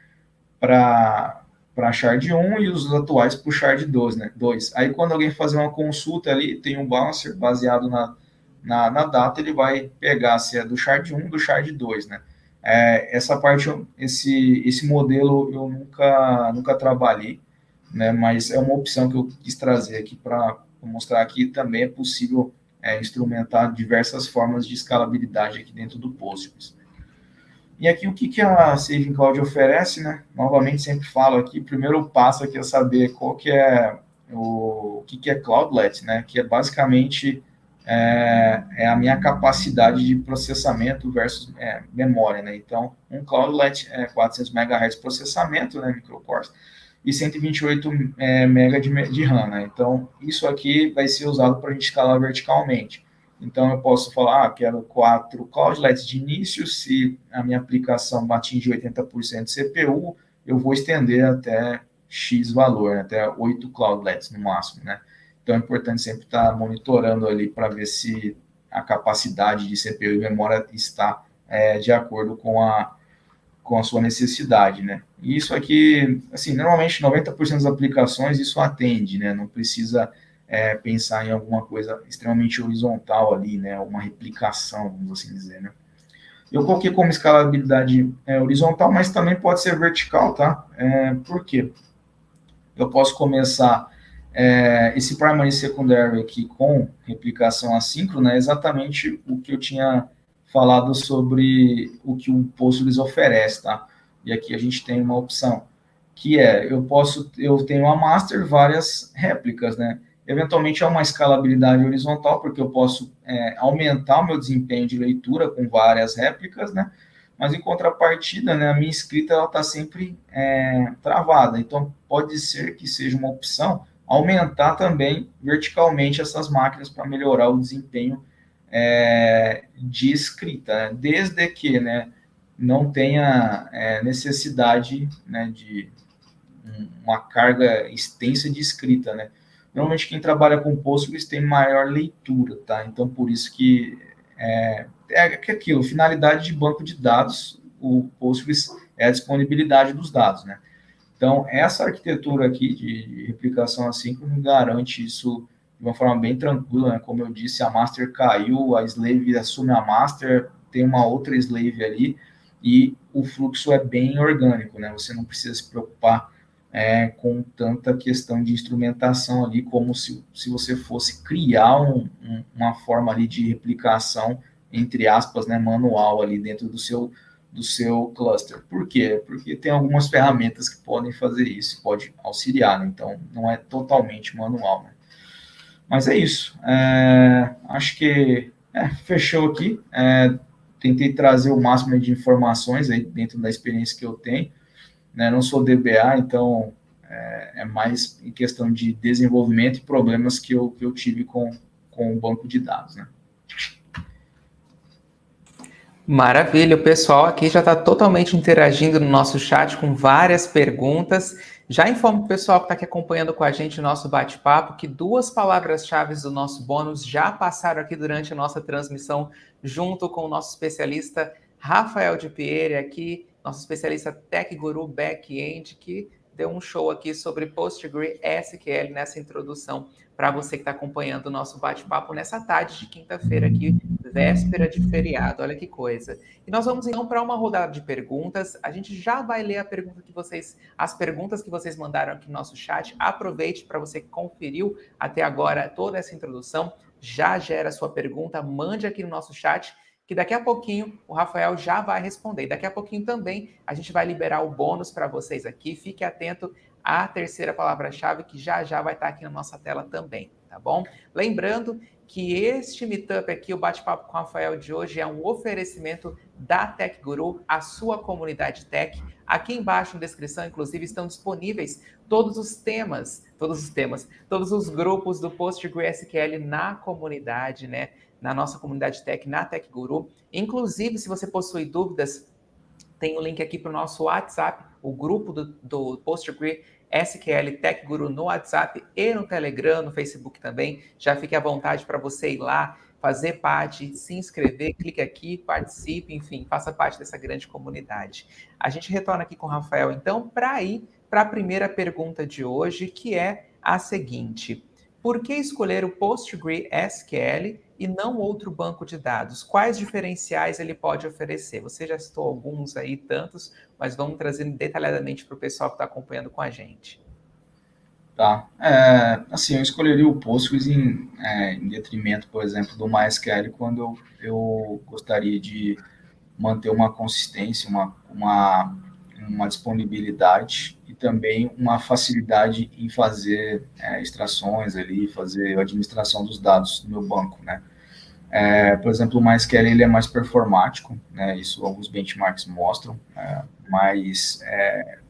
shard 1 e os atuais para o shard 2, né? 2. Aí, quando alguém fazer uma consulta ali, tem um balancer baseado na data, ele vai pegar se é do shard 1 ou do shard 2, né? Essa parte, esse modelo eu nunca trabalhei, né? Mas é uma opção que eu quis trazer aqui para mostrar que também é possível instrumentar diversas formas de escalabilidade aqui dentro do Postgres. E aqui o que a Saving Cloud oferece, né? Novamente sempre falo aqui, o primeiro passo aqui é saber qual que é o que é Cloudlet, né? Que é basicamente é a minha capacidade de processamento versus memória, né? Então, um Cloudlet é 400 MHz de processamento, né, microcores, e 128 MB de RAM, né? Então, isso aqui vai ser usado para a gente escalar verticalmente. Então, eu posso falar, quero 4 Cloudlets de início, se a minha aplicação atingir 80% de CPU, eu vou estender até X valor, até 8 Cloudlets no máximo, né? Então, é importante sempre estar monitorando ali para ver se a capacidade de CPU e memória está de acordo com a sua necessidade, né? E isso aqui, assim, normalmente 90% das aplicações isso atende, né? Não precisa pensar em alguma coisa extremamente horizontal ali, né? Uma replicação, vamos assim dizer, né? Eu coloquei como escalabilidade horizontal, mas também pode ser vertical, tá? Por quê? Eu posso começar esse primary e secondary aqui com replicação assíncrona é exatamente o que eu tinha falado sobre o que o Postgres oferece, tá? E aqui a gente tem uma opção, que eu tenho a master, várias réplicas, né? Eventualmente é uma escalabilidade horizontal, porque eu posso aumentar o meu desempenho de leitura com várias réplicas, né? Mas em contrapartida, né, a minha escrita está sempre travada. Então, pode ser que seja uma opção aumentar também verticalmente essas máquinas para melhorar o desempenho de escrita, né? Desde que, né, não tenha necessidade, né, de uma carga extensa de escrita, né? Normalmente quem trabalha com Postgres tem maior leitura, tá? Então por isso que aquilo, finalidade de banco de dados, o Postgres é a disponibilidade dos dados, né? Então, essa arquitetura aqui de replicação assíncrona garante isso de uma forma bem tranquila, né? Como eu disse, a master caiu, a slave assume a master, tem uma outra slave ali, e o fluxo é bem orgânico, né? Você não precisa se preocupar com tanta questão de instrumentação ali, como se você fosse criar uma forma ali de replicação, entre aspas, né, manual ali dentro do seu cluster. Por quê? Porque tem algumas ferramentas que podem fazer isso, pode auxiliar, né? Então não é totalmente manual, né? Mas é isso. Acho que fechou aqui. Tentei trazer o máximo de informações aí dentro da experiência que eu tenho, né? Não sou DBA, então é mais em questão de desenvolvimento e problemas que eu tive com o banco de dados, né? Maravilha, o pessoal aqui já está totalmente interagindo no nosso chat com várias perguntas. Já informo o pessoal que está aqui acompanhando com a gente o nosso bate-papo que 2 palavras-chave do nosso bônus já passaram aqui durante a nossa transmissão, junto com o nosso especialista Rafael de Pierre, aqui, nosso especialista Tech Guru Back-End, que deu um show aqui sobre PostgreSQL nessa introdução para você que está acompanhando o nosso bate-papo nessa tarde de quinta-feira aqui, véspera de feriado, olha que coisa. E nós vamos então para uma rodada de perguntas. A gente já vai ler as perguntas que vocês mandaram aqui no nosso chat. Aproveite para você que conferiu até agora toda essa introdução. Já gera a sua pergunta, mande aqui no nosso chat, que daqui a pouquinho o Rafael já vai responder. Daqui a pouquinho também a gente vai liberar o bônus para vocês aqui. Fique atento à terceira palavra-chave, que já vai estar aqui na nossa tela também, tá bom? Lembrando que este meetup aqui, o bate-papo com o Rafael de hoje, é um oferecimento da Tech Guru, a sua comunidade tech. Aqui embaixo na descrição, inclusive, estão disponíveis todos os grupos do PostgreSQL na comunidade, né? Na nossa comunidade tech, na Tech Guru. Inclusive, se você possui dúvidas, tem o link aqui para o nosso WhatsApp, o grupo do PostgreSQL Tech Guru no WhatsApp e no Telegram, no Facebook também. Já fique à vontade para você ir lá, fazer parte, se inscrever, clique aqui, participe, enfim, faça parte dessa grande comunidade. A gente retorna aqui com o Rafael, então, para ir para a primeira pergunta de hoje, que é a seguinte: por que escolher o PostgreSQL e não outro banco de dados? Quais diferenciais ele pode oferecer? Você já citou alguns aí, tantos, mas vamos trazendo detalhadamente para o pessoal que está acompanhando com a gente. Tá. Assim, eu escolheria o Postgres em detrimento, por exemplo, do MySQL, quando eu gostaria de manter uma consistência, uma disponibilidade e também uma facilidade em fazer extrações ali, fazer a administração dos dados do meu banco, né? Por exemplo, o MySQL ele é mais performático, né? Isso alguns benchmarks mostram, mas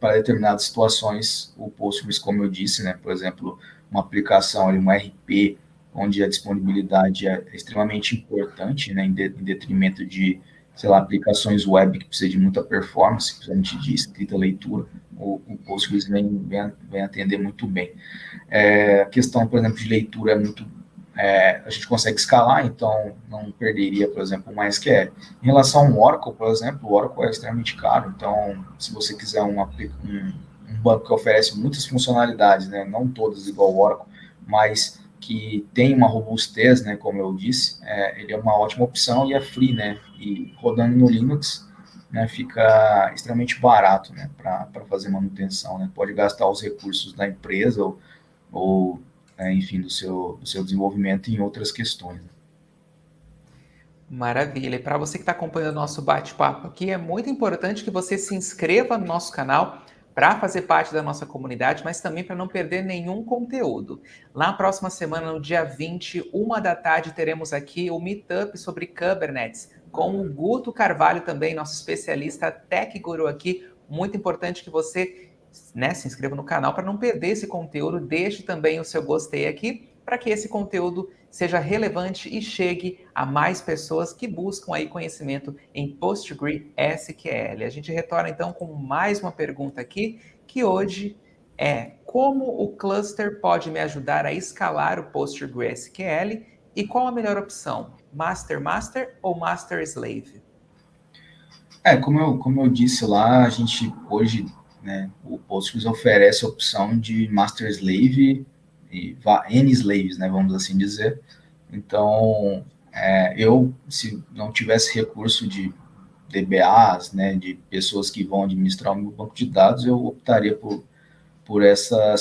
para determinadas situações, o Postgres, como eu disse, né? Por exemplo, uma aplicação, um RP, onde a disponibilidade é extremamente importante, né? Em detrimento de, sei lá, aplicações web que precisam de muita performance, principalmente de escrita e leitura, o Postgres vem atender muito bem. A questão, por exemplo, de leitura é muito a gente consegue escalar, então não perderia, por exemplo, o MySQL. Em relação ao Oracle, por exemplo, o Oracle é extremamente caro, então se você quiser um banco que oferece muitas funcionalidades, né, não todas igual o Oracle, mas que tem uma robustez, né, como eu disse, ele é uma ótima opção e é free, né, e rodando no Linux, né, fica extremamente barato, né, para fazer manutenção, né, pode gastar os recursos da empresa ou enfim, do seu desenvolvimento em outras questões. Maravilha. E para você que está acompanhando o nosso bate-papo aqui, é muito importante que você se inscreva no nosso canal para fazer parte da nossa comunidade, mas também para não perder nenhum conteúdo. Na próxima semana, no dia 20, 1 da tarde, teremos aqui o Meetup sobre Kubernetes, com o Guto Carvalho também, nosso especialista Tech Guru aqui. Muito importante que você, né, se inscreva no canal para não perder esse conteúdo. Deixe também o seu gostei aqui para que esse conteúdo seja relevante e chegue a mais pessoas que buscam aí conhecimento em PostgreSQL. A gente retorna então com mais uma pergunta aqui, que hoje é: como o cluster pode me ajudar a escalar o PostgreSQL e qual a melhor opção? Master-master ou master-slave? Como eu disse lá, a gente hoje, né, o Postgres oferece a opção de master slave e N slaves, né, vamos assim dizer. Então, se não tivesse recurso de DBAs, né, de pessoas que vão administrar o meu banco de dados, eu optaria por essa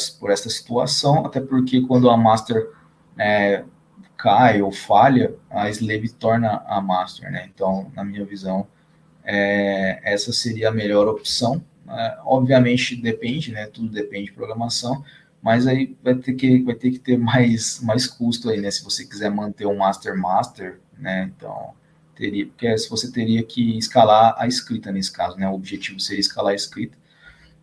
situação, até porque quando a master cai ou falha, a slave torna a master, né? Então, na minha visão, essa seria a melhor opção. Obviamente depende, né? Tudo depende de programação, mas aí vai ter que ter mais custo aí, né? Se você quiser manter um master, né? Então porque se você teria que escalar a escrita nesse caso, né? O objetivo seria escalar a escrita.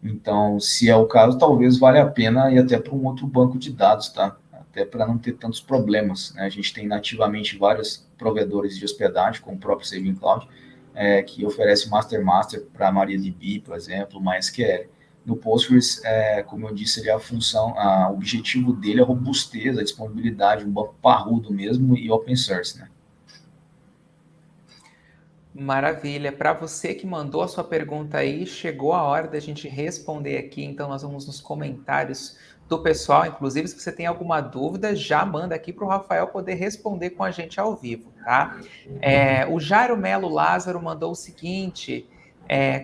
Então, se é o caso, talvez valha a pena ir até para um outro banco de dados, tá? Até para não ter tantos problemas, né? A gente tem nativamente vários provedores de hospedagem, como o próprio Saving Cloud, que oferece master para MariaDB, por exemplo, MySQL. No Postgres, como eu disse, ele é o objetivo dele é a robustez, a disponibilidade, um banco parrudo mesmo e open source, né? Maravilha. Para você que mandou a sua pergunta aí, chegou a hora da gente responder aqui. Então, nós vamos nos comentários do pessoal. Inclusive, se você tem alguma dúvida, já manda aqui para o Rafael poder responder com a gente ao vivo, tá? O Jairo Melo Lázaro mandou o seguinte: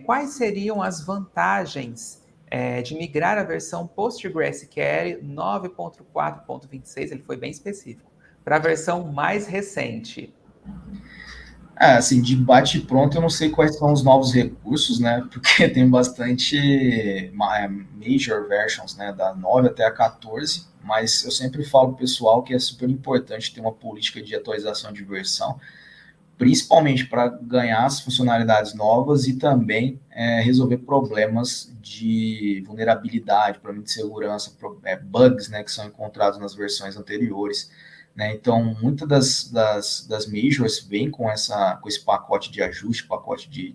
quais seriam as vantagens de migrar a versão PostgreSQL 9.4.26? Ele foi bem específico, para a versão mais recente. Assim, de bate pronto, eu não sei quais são os novos recursos, né? Porque tem bastante major versions, né? Da 9 até a 14, mas eu sempre falo pro pessoal que é super importante ter uma política de atualização de versão, principalmente para ganhar as funcionalidades novas e também resolver problemas de vulnerabilidade, problemas de segurança, bugs, né? Que são encontrados nas versões anteriores. Né? Então, muitas das majors vêm com esse pacote de ajuste, pacote de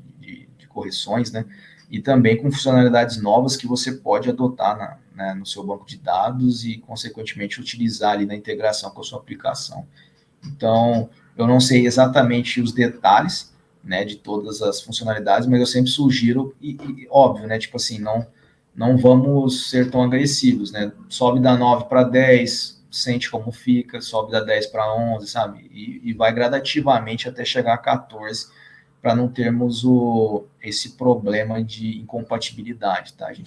correções, né? E também com funcionalidades novas que você pode adotar no seu banco de dados e, consequentemente, utilizar ali na integração com a sua aplicação. Então, eu não sei exatamente os detalhes, né, de todas as funcionalidades, mas eu sempre sugiro, e óbvio, né, tipo assim, não vamos ser tão agressivos, né? Sobe da 9 para 10, sente como fica, sobe da 10 para 11, sabe? E vai gradativamente até chegar a 14, para não termos esse problema de incompatibilidade, tá? Eu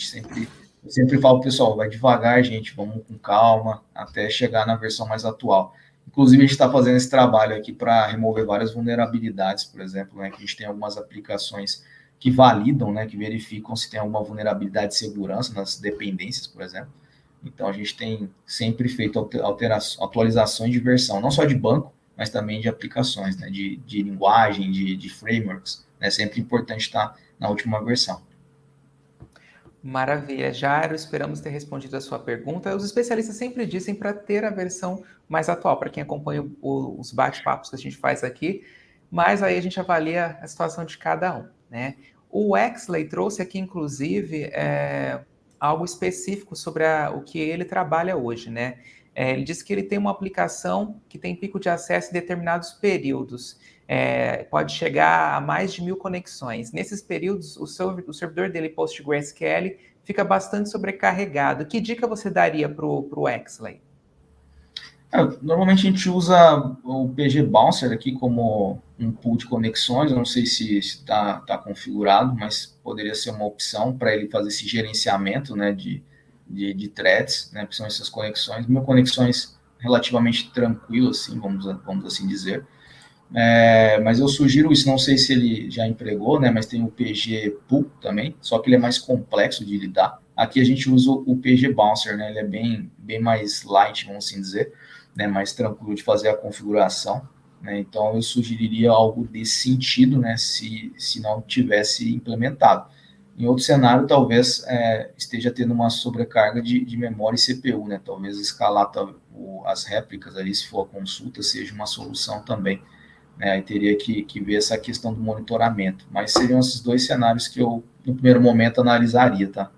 sempre falo, pessoal, vai devagar, gente, vamos com calma, até chegar na versão mais atual. Inclusive, a gente está fazendo esse trabalho aqui para remover várias vulnerabilidades, por exemplo, né, que a gente tem algumas aplicações que validam, né, que verificam se tem alguma vulnerabilidade de segurança nas dependências, por exemplo. Então, a gente tem sempre feito atualizações de versão, não só de banco, mas também de aplicações, né, de linguagem, de frameworks. É sempre importante estar na última versão. Maravilha, Jairo, esperamos ter respondido a sua pergunta. Os especialistas sempre dizem para ter a versão mais atual, para quem acompanha os bate-papos que a gente faz aqui, mas aí a gente avalia a situação de cada um, né? O Exley trouxe aqui, inclusive, algo específico sobre o que ele trabalha hoje, né? Ele disse que ele tem uma aplicação que tem pico de acesso em determinados períodos. Pode chegar a mais de 1.000 conexões. Nesses períodos, o servidor dele, PostgreSQL, fica bastante sobrecarregado. Que dica você daria para o Exley? Normalmente a gente usa o PG Bouncer aqui como um pool de conexões. Eu não sei se está configurado, mas poderia ser uma opção para ele fazer esse gerenciamento, né, de threads, né, que são essas conexões. Minhas conexões relativamente tranquilas, assim, vamos assim dizer. Mas eu sugiro isso, não sei se ele já empregou, né, mas tem o PG Pool também, só que ele é mais complexo de lidar. Aqui a gente usa o PG Bouncer, né, ele é bem mais light, vamos assim dizer, né, mais tranquilo de fazer a configuração, né, então eu sugeriria algo desse sentido, né, se não tivesse implementado. Em outro cenário, talvez esteja tendo uma sobrecarga de memória e CPU, né, talvez escalar as réplicas ali, se for a consulta, seja uma solução também. Aí teria que ver essa questão do monitoramento. Mas seriam esses dois cenários que eu, no primeiro momento, analisaria, tá?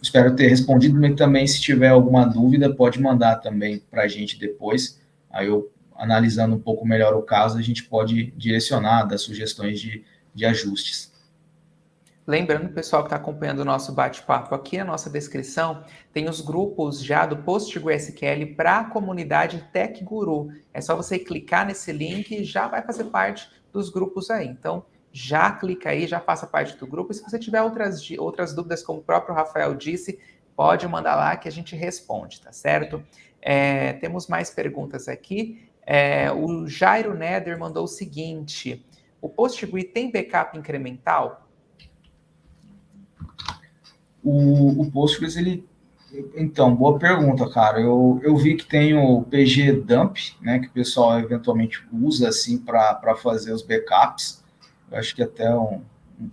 Espero ter respondido, mas também, se tiver alguma dúvida, pode mandar também para a gente depois. Aí eu, analisando um pouco melhor o caso, a gente pode direcionar, dar sugestões de ajustes. Lembrando, pessoal que está acompanhando o nosso bate-papo, aqui na nossa descrição tem os grupos já do PostgreSQL para a comunidade Tech Guru. É só você clicar nesse link e já vai fazer parte dos grupos aí. Então, já clica aí, já faça parte do grupo. E se você tiver outras dúvidas, como o próprio Rafael disse, pode mandar lá que a gente responde, tá certo? Temos mais perguntas aqui. O Jairo Neder mandou o seguinte: o Postgre tem backup incremental? O Postgres, então, boa pergunta, cara. Eu vi que tem o PG Dump, né, que o pessoal eventualmente usa assim para fazer os backups. Eu acho que até um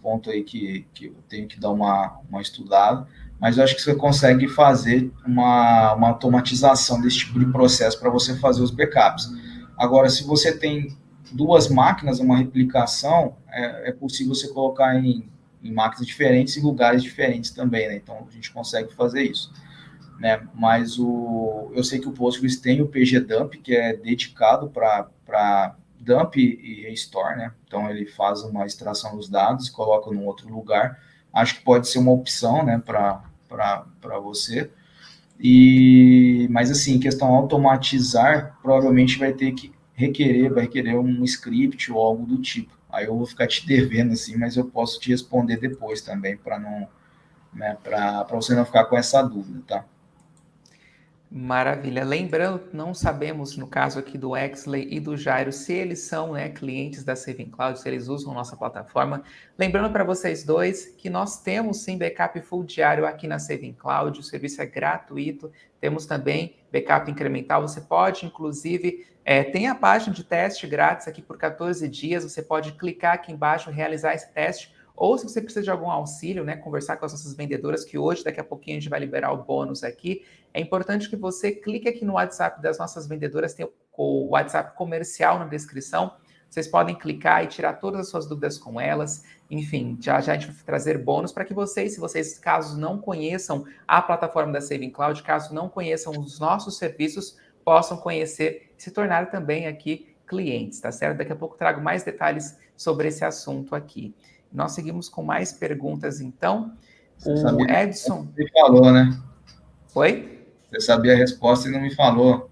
ponto aí que eu tenho que dar uma estudada, mas eu acho que você consegue fazer uma automatização desse tipo de processo para você fazer os backups. Agora, se você tem duas máquinas, uma replicação, é possível você colocar em máquinas diferentes e lugares diferentes também, né? Então a gente consegue fazer isso, né? Mas eu sei que o Postgres tem o PG Dump, que é dedicado para dump e restore, né? Então ele faz uma extração dos dados, coloca num outro lugar. Acho que pode ser uma opção, né, para você. Mas assim, questão automatizar, provavelmente vai requerer um script ou algo do tipo. Aí eu vou ficar te devendo assim, mas eu posso te responder depois também, para não, né, para você não ficar com essa dúvida, tá? Maravilha. Lembrando, não sabemos, no caso aqui do Exley e do Jairo, se eles são, né, clientes da Saving Cloud, se eles usam nossa plataforma. Lembrando para vocês dois que nós temos sim backup full diário aqui na Saving Cloud, o serviço é gratuito. Temos também backup incremental. Você pode, inclusive, tem a página de teste grátis aqui por 14 dias. Você pode clicar aqui embaixo, realizar esse teste. Ou se você precisa de algum auxílio, né, conversar com as nossas vendedoras, que hoje, daqui a pouquinho, a gente vai liberar o bônus aqui. É importante que você clique aqui no WhatsApp das nossas vendedoras, tem o WhatsApp comercial na descrição. Vocês podem clicar e tirar todas as suas dúvidas com elas. Enfim, já a gente vai trazer bônus para que vocês, se vocês, caso não conheçam a plataforma da Saving Cloud, caso não conheçam os nossos serviços, possam conhecer e se tornar também aqui clientes, tá certo? Daqui a pouco trago mais detalhes sobre esse assunto aqui. Nós seguimos com mais perguntas, então. Você O sabia Edson... que falou, né? Oi? Você sabia a resposta e não me falou.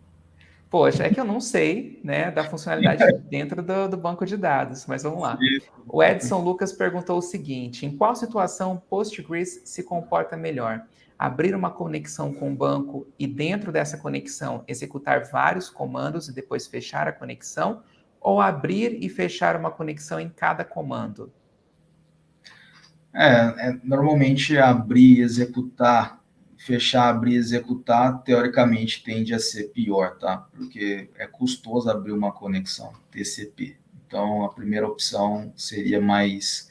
Poxa, é que eu não sei, né, da funcionalidade dentro do banco de dados, mas vamos lá. O Edson Lucas perguntou o seguinte: em qual situação Postgres se comporta melhor? Abrir uma conexão com o banco e dentro dessa conexão executar vários comandos e depois fechar a conexão? Ou abrir e fechar uma conexão em cada comando? Normalmente abrir, executar, fechar, abrir, executar, teoricamente tende a ser pior, tá? Porque é custoso abrir uma conexão TCP. Então, a primeira opção seria mais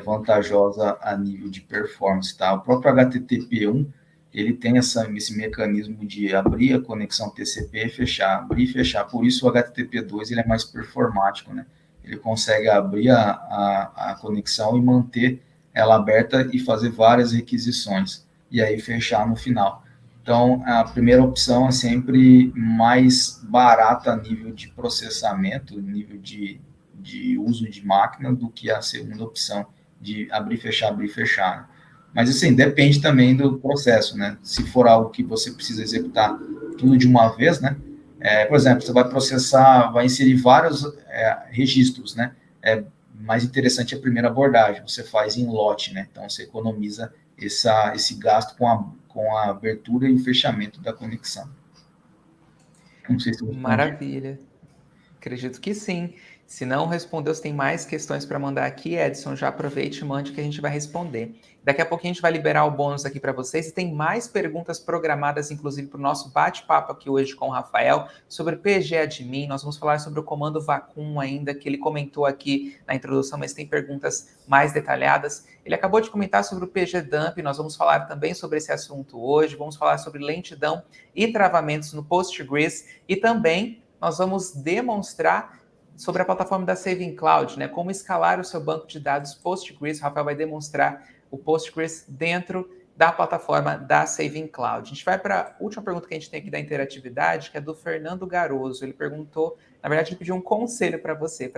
vantajosa a nível de performance, tá? O próprio HTTP1, ele tem esse mecanismo de abrir a conexão TCP e fechar, abrir e fechar. Por isso, o HTTP2 ele é mais performático, né? Ele consegue abrir a conexão e manter ela aberta e fazer várias requisições, e aí fechar no final. Então, a primeira opção é sempre mais barata a nível de processamento, nível de uso de máquina, do que a segunda opção de abrir, fechar. Mas, assim, depende também do processo, né? Se for algo que você precisa executar tudo de uma vez, né? Por exemplo, você vai processar, vai inserir vários registros, né? Mais interessante a primeira abordagem, você faz em lote, né? Então, você economiza esse gasto com a abertura e o fechamento da conexão. Não sei se eu respondi. Maravilha. Acredito que sim. Se não respondeu, se tem mais questões para mandar aqui, Edson, já aproveite e mande que a gente vai responder. Daqui a pouquinho a gente vai liberar o bônus aqui para vocês e tem mais perguntas programadas, inclusive, para o nosso bate-papo aqui hoje com o Rafael sobre PG Admin. Nós vamos falar sobre o comando Vacum ainda, que ele comentou aqui na introdução, mas tem perguntas mais detalhadas. Ele acabou de comentar sobre o PG Dump, nós vamos falar também sobre esse assunto hoje, vamos falar sobre lentidão e travamentos no Postgres e também nós vamos demonstrar sobre a plataforma da Saving Cloud, né? Como escalar o seu banco de dados Postgres. O Rafael vai demonstrar o Postgres dentro da plataforma da Saving Cloud. A gente vai para a última pergunta que a gente tem aqui da interatividade, que é do Fernando Garoso. Ele perguntou, na verdade, ele pediu um conselho para você,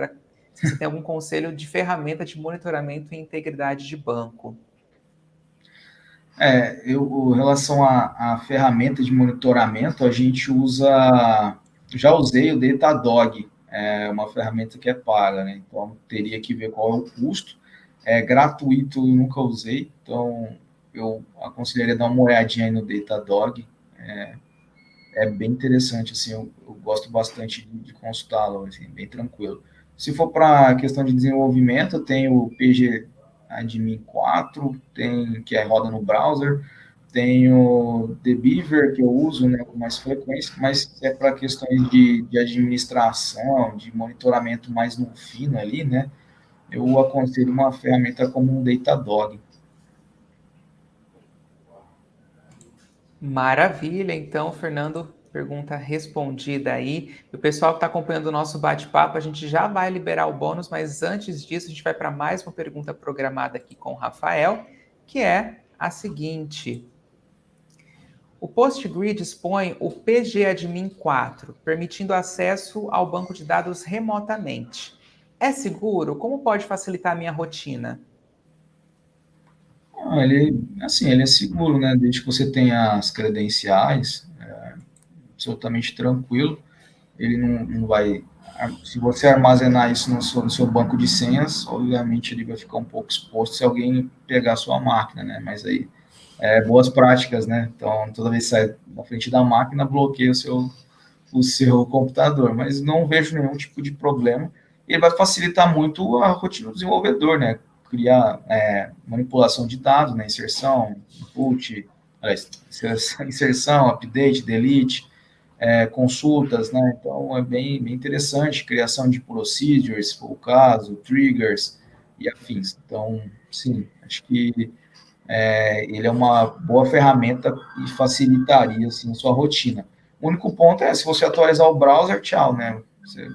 se você tem algum conselho de ferramenta de monitoramento e integridade de banco. Em relação à ferramenta de monitoramento, a gente usa, já usei o Datadog, uma ferramenta que é paga, né? Então teria que ver qual é o custo. É gratuito, eu nunca usei, então eu aconselharia dar uma olhadinha aí no Datadog. É bem interessante, assim, eu gosto bastante de consultá-lo, assim, bem tranquilo. Se for para a questão de desenvolvimento, tem o PG Admin 4, que roda no browser, tem o The Beaver, que eu uso, né, com mais frequência, mas é para questões de administração, de monitoramento mais no fino ali, né, eu aconselho uma ferramenta como o Datadog. Maravilha, então, Fernando, pergunta respondida aí. E o pessoal que está acompanhando o nosso bate-papo, a gente já vai liberar o bônus, mas antes disso, a gente vai para mais uma pergunta programada aqui com o Rafael, que é a seguinte. O Postgre dispõe o PGAdmin 4, permitindo acesso ao banco de dados remotamente. É seguro? Como pode facilitar a minha rotina? Ele é seguro, né? Desde que você tenha as credenciais, absolutamente tranquilo. Ele não vai. Se você armazenar isso no seu banco de senhas, obviamente ele vai ficar um pouco exposto se alguém pegar a sua máquina, né? Mas aí, boas práticas, né? Então, toda vez que sai da frente da máquina, bloqueia o seu computador. Mas não vejo nenhum tipo de problema. Ele vai facilitar muito a rotina do desenvolvedor, né? Criar manipulação de dados, né? Inserção, input, inserção, update, delete, consultas, né? Então é bem interessante, criação de procedures, se for o caso, triggers e afins. Então, sim, acho que ele é uma boa ferramenta e facilitaria assim, a sua rotina. O único ponto é, se você atualizar o browser, tchau, né? Você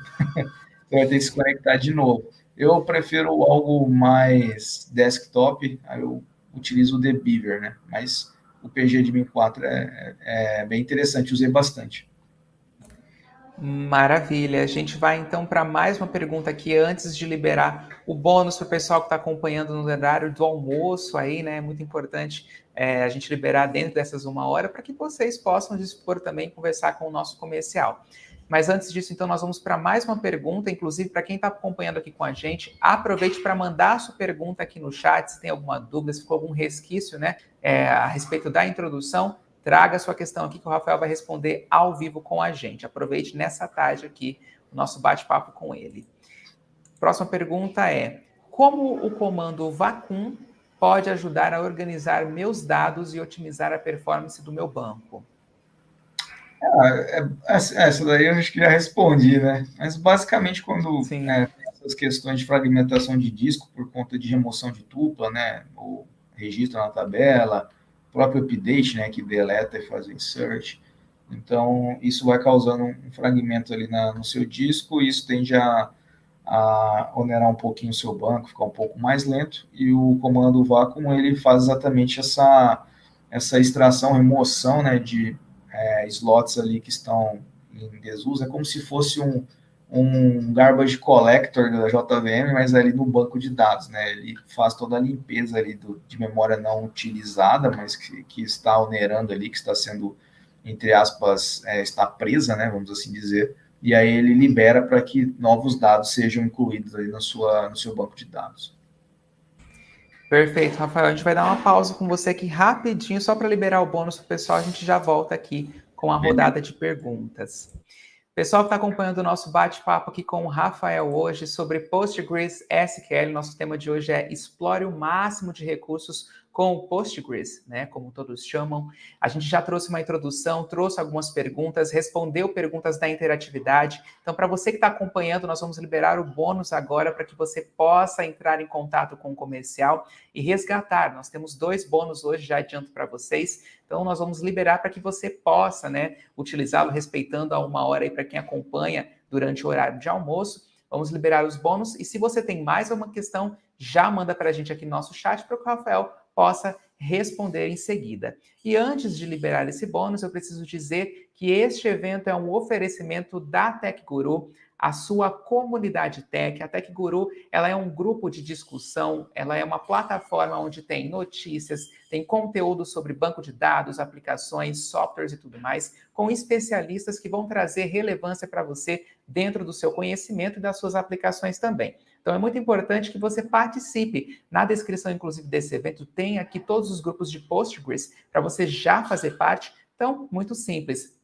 vai ter que se conectar de novo. Eu prefiro algo mais desktop, aí eu utilizo o The Beaver, né? Mas o PG Admin 4 é bem interessante, usei bastante. Maravilha. A gente vai então para mais uma pergunta aqui antes de liberar o bônus para o pessoal que está acompanhando no horário do almoço aí, né? É muito importante a gente liberar dentro dessas 1 hora para que vocês possam dispor também conversar com o nosso comercial. Mas antes disso, então, nós vamos para mais uma pergunta, inclusive para quem está acompanhando aqui com a gente, aproveite para mandar a sua pergunta aqui no chat, se tem alguma dúvida, se ficou algum resquício, né, a respeito da introdução. Traga a sua questão aqui que o Rafael vai responder ao vivo com a gente. Aproveite nessa tarde aqui o nosso bate-papo com ele. Próxima pergunta é: como o comando Vacum pode ajudar a organizar meus dados e otimizar a performance do meu banco? Essa daí eu acho que já respondi, né? Mas basicamente quando Sim. tem essas questões de fragmentação de disco por conta de remoção de tupla, né? O registro na tabela, o próprio update, né? Que deleta e faz o insert. Então, isso vai causando um fragmento ali no seu disco, e isso tende a onerar um pouquinho o seu banco, ficar um pouco mais lento, e o comando vacuum, ele faz exatamente essa extração, remoção, né, de slots ali que estão em desuso. É como se fosse um garbage collector da JVM, mas ali no banco de dados, né? Ele faz toda a limpeza ali de memória não utilizada, mas que está onerando ali, que está sendo, entre aspas, está presa, né? Vamos assim dizer. E aí ele libera para que novos dados sejam incluídos ali no seu banco de dados. Perfeito, Rafael. A gente vai dar uma pausa com você aqui rapidinho, só para liberar o bônus para o pessoal. A gente já volta aqui com a Beleza. rodada de perguntas. Pessoal que está acompanhando o nosso bate-papo aqui com o Rafael hoje sobre Postgres SQL, nosso tema de hoje é explore o máximo de recursos com o Postgres, né, como todos chamam. A gente já trouxe uma introdução, trouxe algumas perguntas, respondeu perguntas da interatividade. Então, para você que está acompanhando, nós vamos liberar o bônus agora para que você possa entrar em contato com o comercial e resgatar. Nós temos 2 bônus hoje, já adianto para vocês. Então, nós vamos liberar para que você possa, né, utilizá-lo respeitando a 1 hora aí para quem acompanha durante o horário de almoço. Vamos liberar os bônus. E se você tem mais uma questão, já manda para a gente aqui no nosso chat para que o Rafael possa responder em seguida. E antes de liberar esse bônus, eu preciso dizer que este evento é um oferecimento da TecGuru, a sua comunidade tech. A TecGuru, ela é um grupo de discussão, ela é uma plataforma onde tem notícias, tem conteúdo sobre banco de dados, aplicações, softwares e tudo mais, com especialistas que vão trazer relevância para você dentro do seu conhecimento e das suas aplicações também. Então é muito importante que você participe. Na descrição, inclusive, desse evento, tem aqui todos os grupos de Postgres para você já fazer parte. Então, muito simples.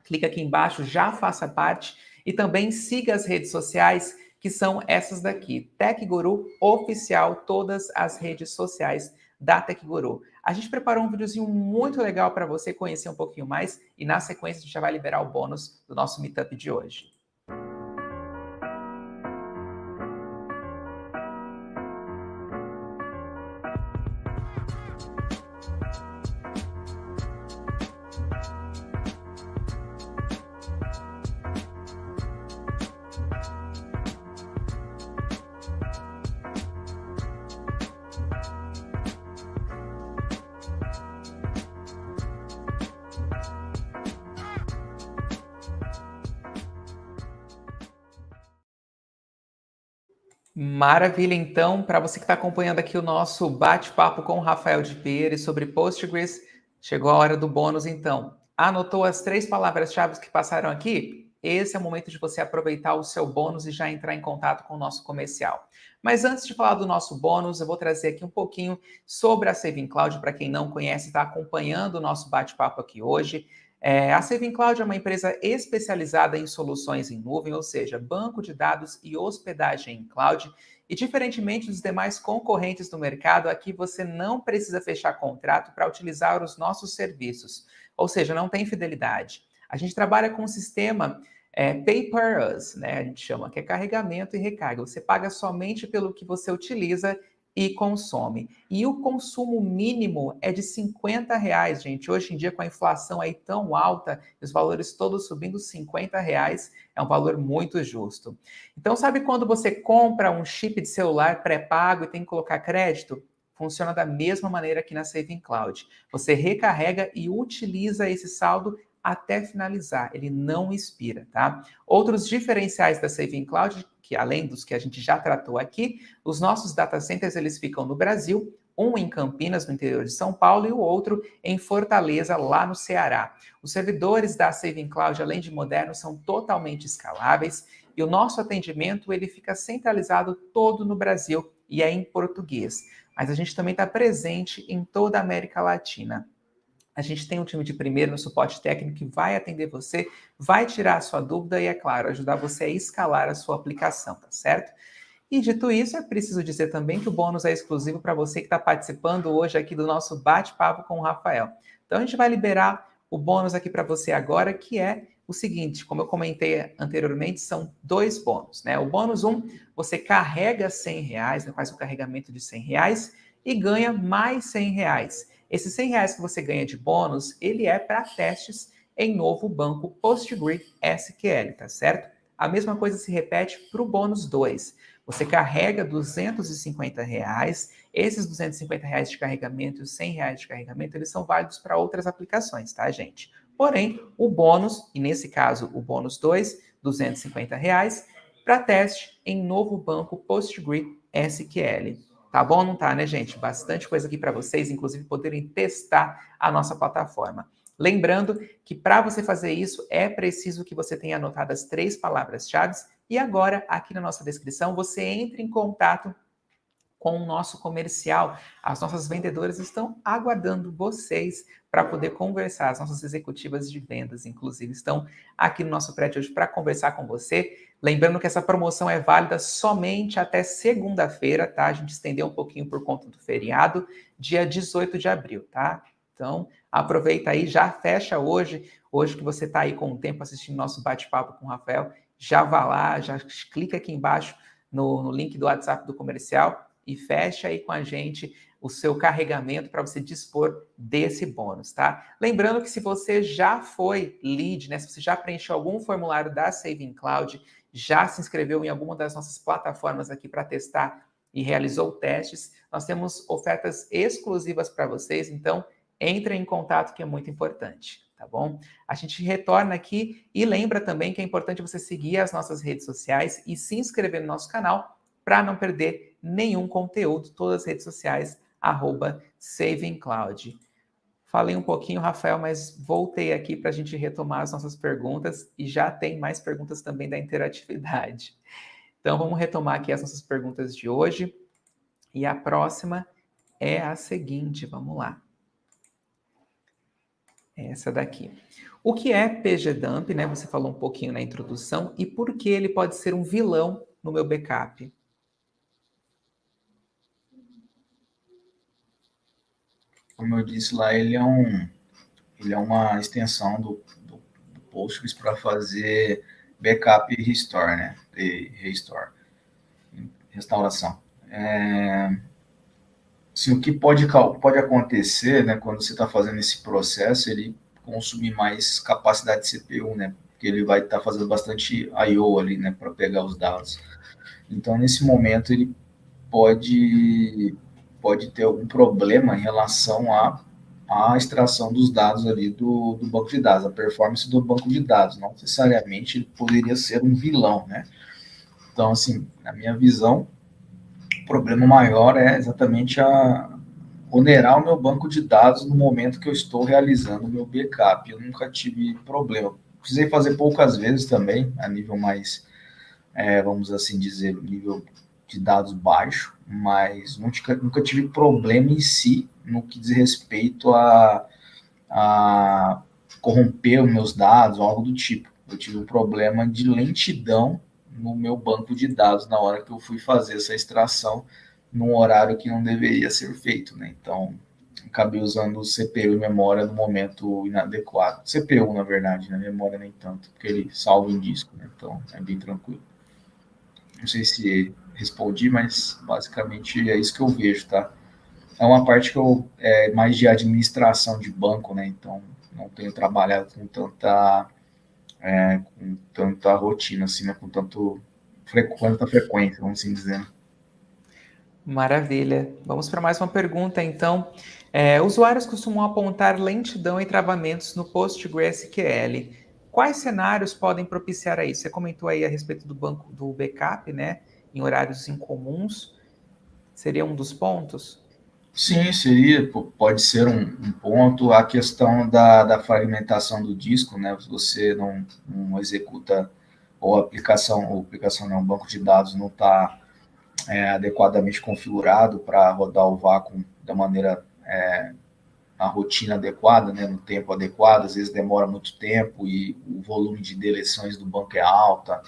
Clica aqui embaixo, já faça parte e também siga as redes sociais, que são essas daqui. TecGuru Oficial, todas as redes sociais da TecGuru. A gente preparou um videozinho muito legal para você conhecer um pouquinho mais e na sequência a gente já vai liberar o bônus do nosso meetup de hoje. Maravilha, então, para você que está acompanhando aqui o nosso bate-papo com o Rafael de Pires sobre Postgres, chegou a hora do bônus, então. Anotou as 3 palavras-chave que passaram aqui? Esse é o momento de você aproveitar o seu bônus e já entrar em contato com o nosso comercial. Mas antes de falar do nosso bônus, eu vou trazer aqui um pouquinho sobre a Saving Cloud, para quem não conhece, está acompanhando o nosso bate-papo aqui hoje. A Saving Cloud é uma empresa especializada em soluções em nuvem, ou seja, banco de dados e hospedagem em cloud. E diferentemente dos demais concorrentes do mercado, aqui você não precisa fechar contrato para utilizar os nossos serviços, ou seja, não tem fidelidade. A gente trabalha com um sistema Pay per Us, né? A gente chama, que é carregamento e recarga. Você paga somente pelo que você utiliza e consome. E o consumo mínimo é de R$ 50, gente. Hoje em dia, com a inflação aí tão alta, os valores todos subindo, R$ 50 é um valor muito justo. Então, sabe quando você compra um chip de celular pré-pago e tem que colocar crédito? Funciona da mesma maneira aqui na Saving Cloud. Você recarrega e utiliza esse saldo até finalizar, ele não expira, tá? Outros diferenciais da Saving Cloud, que além dos que a gente já tratou aqui, os nossos data centers eles ficam no Brasil, um em Campinas, no interior de São Paulo, e o outro em Fortaleza, lá no Ceará. Os servidores da Saving Cloud, além de modernos, são totalmente escaláveis e o nosso atendimento ele fica centralizado todo no Brasil e é em português. Mas a gente também está presente em toda a América Latina. A gente tem um time de primeiro no suporte técnico que vai atender você, vai tirar a sua dúvida e, é claro, ajudar você a escalar a sua aplicação, tá certo? E dito isso, é preciso dizer também que o bônus é exclusivo para você que está participando hoje aqui do nosso bate-papo com o Rafael. Então a gente vai liberar o bônus aqui para você agora, que é o seguinte, como eu comentei anteriormente, são 2 bônus, né? O bônus 1, você carrega R$ 100, né? Faz o carregamento de R$ 100 e ganha mais R$ 100. Esses R$ 100 que você ganha de bônus, ele é para testes em novo banco PostgreSQL, tá certo? A mesma coisa se repete para o bônus 2. Você carrega R$ 250, esses R$ 250 de carregamento e os R$ 100 de carregamento, eles são válidos para outras aplicações, tá, gente? Porém, o bônus, e nesse caso o bônus 2, R$ 250, para teste em novo banco PostgreSQL. Tá bom ou não tá, né, gente? Bastante coisa aqui para vocês, inclusive poderem testar a nossa plataforma. Lembrando que para você fazer isso é preciso que você tenha anotado as 3 palavras-chave e agora, aqui na nossa descrição, você entra em contato com o nosso comercial. As nossas vendedoras estão aguardando vocês para poder conversar. As nossas executivas de vendas, inclusive, estão aqui no nosso prédio hoje para conversar com você. Lembrando que essa promoção é válida somente até segunda-feira, tá? A gente estendeu um pouquinho por conta do feriado, dia 18 de abril, tá? Então, aproveita aí, já fecha hoje. Hoje que você está aí com o tempo assistindo nosso bate-papo com o Rafael, já vá lá, já clica aqui embaixo no link do WhatsApp do comercial e fecha aí com a gente o seu carregamento para você dispor desse bônus, tá? Lembrando que se você já foi lead, né, se você já preencheu algum formulário da Saving Cloud, já se inscreveu em alguma das nossas plataformas aqui para testar e realizou testes, nós temos ofertas exclusivas para vocês, então entre em contato que é muito importante, tá bom? A gente retorna aqui e lembra também que é importante você seguir as nossas redes sociais e se inscrever no nosso canal para não perder nenhum conteúdo, todas as redes sociais, @SavingCloud. Falei um pouquinho, Rafael, mas voltei aqui para a gente retomar as nossas perguntas e já tem mais perguntas também da interatividade. Então, vamos retomar aqui as nossas perguntas de hoje. E a próxima é a seguinte, vamos lá. Essa daqui. O que é pgdump, né? Você falou um pouquinho na introdução, e por que ele pode ser um vilão no meu backup? Como eu disse lá, ele é uma extensão do Postgres para fazer backup e restore, né? E restore, restauração. Assim, o que pode acontecer, né, quando você está fazendo esse processo, ele consumir mais capacidade de CPU, né? Porque ele vai estar fazendo bastante I/O ali, né, para pegar os dados. Então, nesse momento, ele pode ter algum problema em relação à extração dos dados ali do banco de dados, a performance do banco de dados. Não necessariamente ele poderia ser um vilão, né? Então, assim, na minha visão, o problema maior é exatamente onerar o meu banco de dados no momento que eu estou realizando o meu backup. Eu nunca tive problema. Precisei fazer poucas vezes também, a nível mais, vamos assim dizer, nível de dados baixo, mas nunca tive problema em si no que diz respeito a corromper os meus dados ou algo do tipo. Eu tive um problema de lentidão no meu banco de dados na hora que eu fui fazer essa extração num horário que não deveria ser feito, né? Então, acabei usando o CPU e memória no momento inadequado. CPU, na verdade, na memória nem tanto, porque ele salva em disco, né? Então, é bem tranquilo. Não sei se respondi, mas basicamente é isso que eu vejo, tá? É uma parte que eu mais de administração de banco, né? Então não tenho trabalhado com tanta rotina, assim, né? Com tanta frequência, vamos assim dizer. Maravilha. Vamos para mais uma pergunta, então. Usuários costumam apontar lentidão e travamentos no PostgreSQL. Quais cenários podem propiciar a isso? Você comentou aí a respeito do banco do backup, né? Em horários incomuns. Seria um dos pontos? Sim, pode ser um ponto. A questão da fragmentação do disco, né? Se você não executa, ou a aplicação não, o banco de dados não está adequadamente configurado para rodar o vácuo da maneira, na rotina adequada, né, no tempo adequado, às vezes demora muito tempo e o volume de deleções do banco é alta.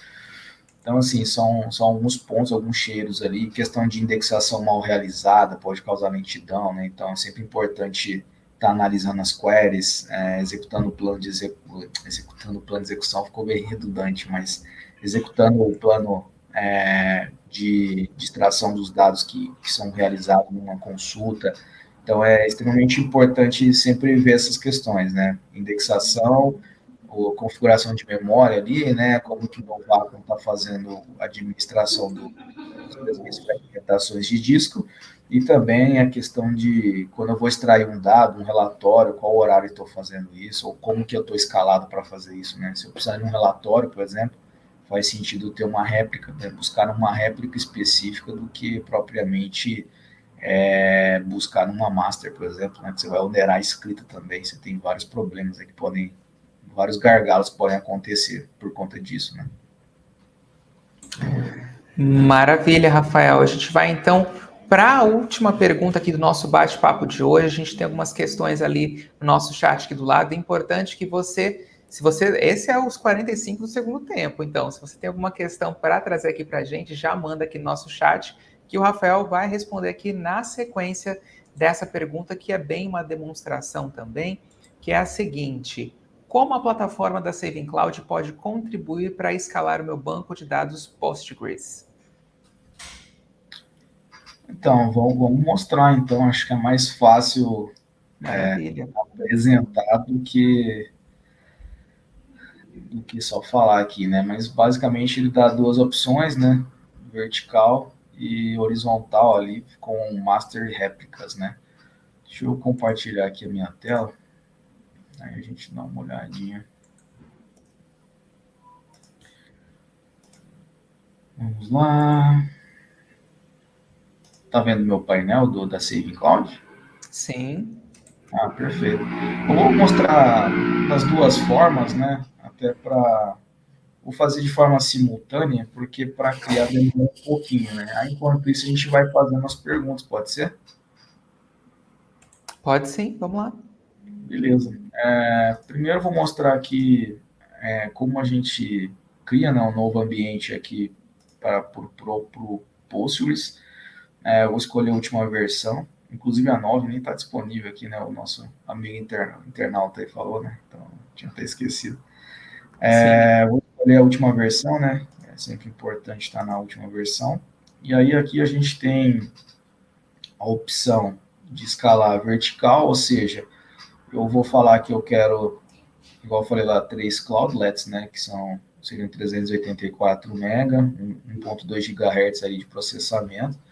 Então, assim, são alguns pontos, alguns cheiros ali. Questão de indexação mal realizada pode causar lentidão, né? Então, é sempre importante estar analisando as queries, executando o plano de execução, ficou bem redundante, mas executando o plano de extração dos dados que são realizados numa consulta. Então, é extremamente importante sempre ver essas questões, né? Indexação, configuração de memória ali, né? Como que o Novacom está fazendo a administração das minhas fragmentações de disco, e também a questão de quando eu vou extrair um dado, um relatório, qual horário estou fazendo isso, ou como que eu estou escalado para fazer isso, né? Se eu precisar de um relatório, por exemplo, faz sentido ter uma réplica, né? Buscar uma réplica específica do que propriamente buscar numa master, por exemplo, né? Que você vai onerar a escrita também, você tem vários problemas aí que podem, vários gargalos que podem acontecer por conta disso, né? Maravilha, Rafael. A gente vai então para a última pergunta aqui do nosso bate-papo de hoje. A gente tem algumas questões ali no nosso chat aqui do lado. É importante que você, esse é os 45 do segundo tempo. Então, se você tem alguma questão para trazer aqui para a gente, já manda aqui no nosso chat, que o Rafael vai responder aqui na sequência dessa pergunta, que é bem uma demonstração também, que é a seguinte: como a plataforma da Saving Cloud pode contribuir para escalar o meu banco de dados Postgres? Então, vamos mostrar, então, acho que é mais fácil Maravilha. apresentar do que só falar aqui, né? Mas basicamente ele dá duas opções, né? Vertical e horizontal ali com master réplicas, né? Deixa eu compartilhar aqui a minha tela, aí a gente dá uma olhadinha. Vamos lá. Tá vendo meu painel da Saving Cloud? Sim. Ah, perfeito. Eu vou mostrar das duas formas, né? Até para vou fazer de forma simultânea, porque para criar demora um pouquinho, né? Aí, enquanto isso, a gente vai fazendo as perguntas, pode ser? Pode sim, vamos lá. Beleza. Primeiro eu vou mostrar aqui como a gente cria, né, um novo ambiente aqui para o Postgres. Eu vou escolher a última versão, inclusive a 9 nem está disponível aqui, né? O nosso amigo internauta aí falou, né? Então, tinha até esquecido. Sim. Vou escolher a última versão, né? É sempre importante estar na última versão. E aí aqui a gente tem a opção de escalar vertical, ou seja, eu vou falar que eu quero, igual eu falei lá, 3 cloudlets, né? Que seriam 384 MB, 1.2 GHz aí de processamento.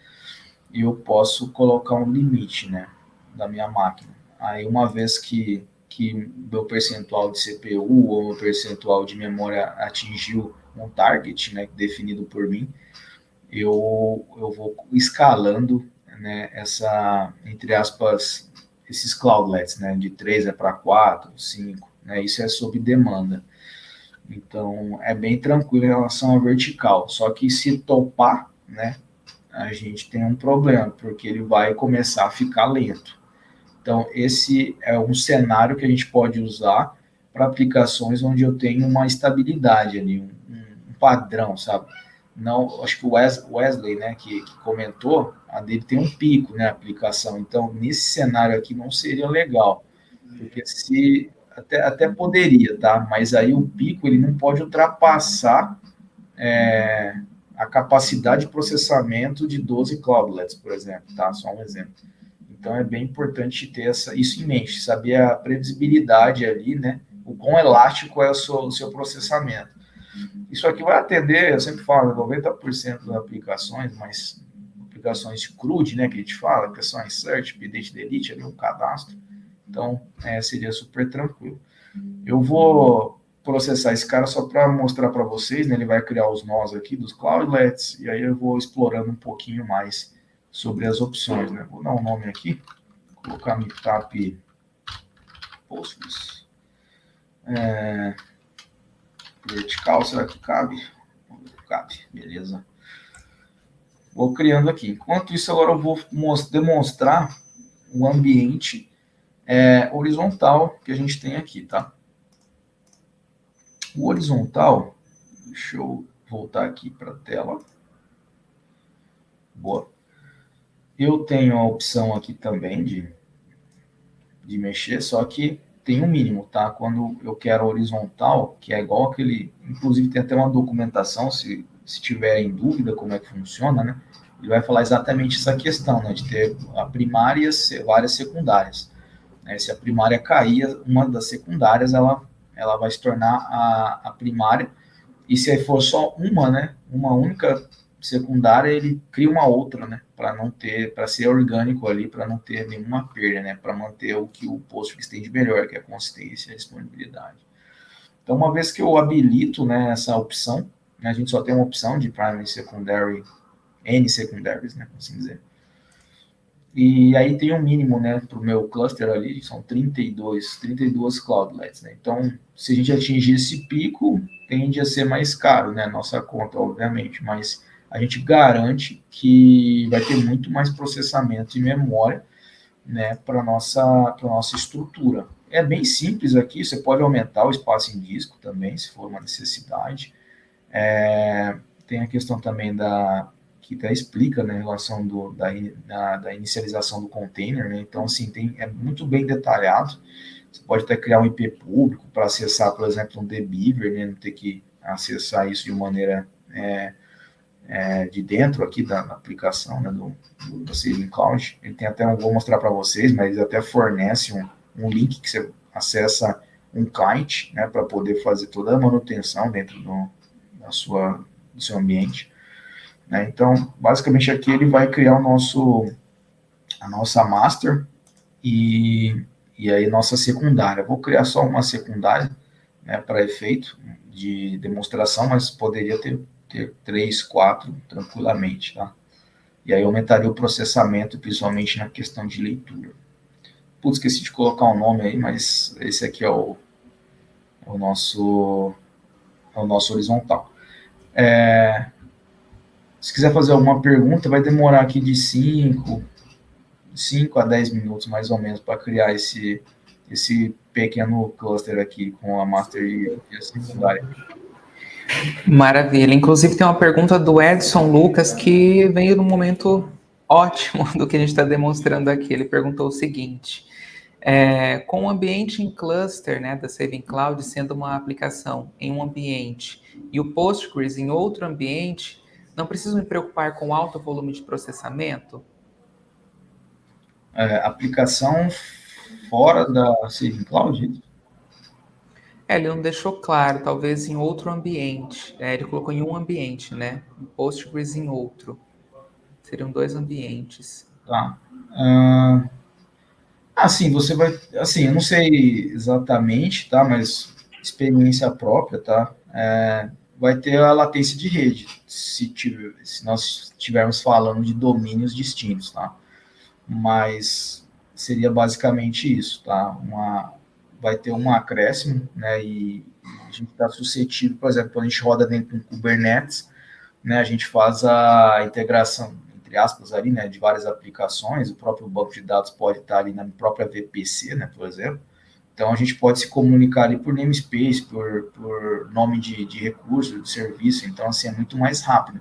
E eu posso colocar um limite, né, da minha máquina. Aí, uma vez que meu percentual de CPU ou meu percentual de memória atingiu um target, né, definido por mim, eu vou escalando, né, entre aspas, esses cloudlets, né, de 3 para 4, 5, né, isso é sob demanda. Então, é bem tranquilo em relação à vertical. Só que se topar, né, a gente tem um problema, porque ele vai começar a ficar lento. Então, esse é um cenário que a gente pode usar para aplicações onde eu tenho uma estabilidade ali, um padrão, sabe? Não, acho que o Wesley, né, que comentou, a dele tem um pico, né, a aplicação. Então, nesse cenário aqui não seria legal, porque se até poderia, tá? Mas aí o pico ele não pode ultrapassar a capacidade de processamento de 12 cloudlets, por exemplo, tá? Só um exemplo. Então é bem importante ter isso em mente, saber a previsibilidade ali, né? O quão elástico é o seu processamento. Isso aqui vai atender, eu sempre falo, 90% das aplicações, mas aplicações de CRUD, né, que a gente fala, que é só insert, update, delete, ali um cadastro. Então, seria super tranquilo. Eu vou processar esse cara só para mostrar para vocês, né? Ele vai criar os nós aqui dos cloudlets, e aí eu vou explorando um pouquinho mais sobre as opções, né? Vou dar um nome aqui, colocar Meetup Postgres. Vertical, será que cabe? Cabe, beleza. Vou criando aqui. Enquanto isso, agora eu vou demonstrar o ambiente horizontal que a gente tem aqui, tá? O horizontal, deixa eu voltar aqui para a tela. Boa. Eu tenho a opção aqui também de mexer, só que tem um mínimo, tá? Quando eu quero horizontal, que é igual aquele... Inclusive tem até uma documentação, se tiver em dúvida como é que funciona, né? Ele vai falar exatamente essa questão, né? De ter a primária e várias secundárias. Né? Se a primária cair, uma das secundárias, ela vai se tornar a primária. E se for só uma, né? Uma única secundária, ele cria uma outra, né? Para não ter, para ser orgânico ali, para não ter nenhuma perda, né? Para manter o que o Postgres tem de melhor, que é a consistência e a disponibilidade. Então, uma vez que eu habilito, né, essa opção, né, a gente só tem uma opção de primary, secondary, N secondaries, né? Assim dizer. E aí tem um mínimo, né, para o meu cluster ali, são 32 cloudlets, né? Então, se a gente atingir esse pico, tende a ser mais caro, né, nossa conta, obviamente, mas a gente garante que vai ter muito mais processamento e memória, né, para nossa estrutura. É bem simples aqui, você pode aumentar o espaço em disco também, se for uma necessidade. Tem a questão também que até explica, né, em relação da inicialização do container, né? Então, assim, é muito bem detalhado. Você pode até criar um IP público para acessar, por exemplo, um dbeaver, né? Não ter que acessar isso de maneira de dentro aqui da aplicação, né, do Saving Cloud. Ele tem até, vou mostrar para vocês, mas ele até fornece um link que você acessa um client, né, para poder fazer toda a manutenção dentro do seu ambiente. Né? Então, basicamente aqui ele vai criar a nossa master e aí nossa secundária. Vou criar só uma secundária, né, para efeito de demonstração, mas poderia ter 3, 4 tranquilamente, tá? E aí aumentaria o processamento, principalmente na questão de leitura. Putz, esqueci de colocar um nome aí, mas esse aqui é o nosso horizontal. Se quiser fazer alguma pergunta, vai demorar aqui de 5 a 10 minutos, mais ou menos, para criar esse pequeno cluster aqui com a master e a secundária. Maravilha. Inclusive tem uma pergunta do Edson Lucas que veio num momento ótimo do que a gente está demonstrando aqui. Ele perguntou o seguinte: com o ambiente em cluster, né, da Saving Cloud sendo uma aplicação em um ambiente e o Postgres em outro ambiente, não preciso me preocupar com alto volume de processamento? Aplicação fora da Saving Cloud? Ele não deixou claro, talvez em outro ambiente. Ele colocou em um ambiente, né? O Postgres em outro. Seriam 2 ambientes. Tá. Assim, você vai... Assim, eu não sei exatamente, tá? Mas experiência própria, tá? Vai ter a latência de rede, se nós estivermos falando de domínios distintos, tá? Mas seria basicamente isso, tá? Vai ter um acréscimo, né? E a gente está suscetível, por exemplo, quando a gente roda dentro de um Kubernetes, né? A gente faz a integração, entre aspas, ali, né? De várias aplicações, o próprio banco de dados pode estar ali na própria VPC, né? Por exemplo. Então, a gente pode se comunicar ali por namespace, por nome de recurso, de serviço. Então, assim, é muito mais rápido.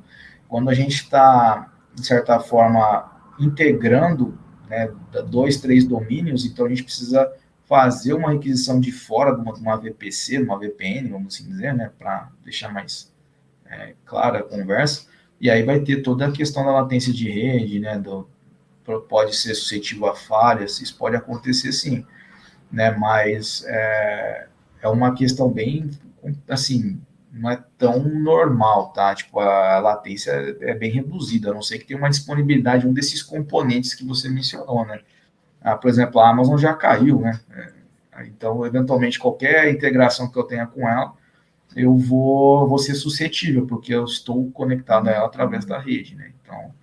Quando a gente está, de certa forma, integrando, né, 2, 3 domínios, então a gente precisa fazer uma requisição de fora de uma VPC, de uma VPN, vamos assim dizer, né, para deixar mais clara a conversa. E aí vai ter toda a questão da latência de rede, né, pode ser suscetível a falhas, isso pode acontecer sim, né? Mas é uma questão bem, assim, não é tão normal, tá? Tipo, a latência é bem reduzida, a não ser que tenha uma disponibilidade de um desses componentes que você mencionou, né? Por exemplo, a Amazon já caiu, né? Então, eventualmente, qualquer integração que eu tenha com ela, eu vou ser suscetível, porque eu estou conectado a ela através da rede, né? Então,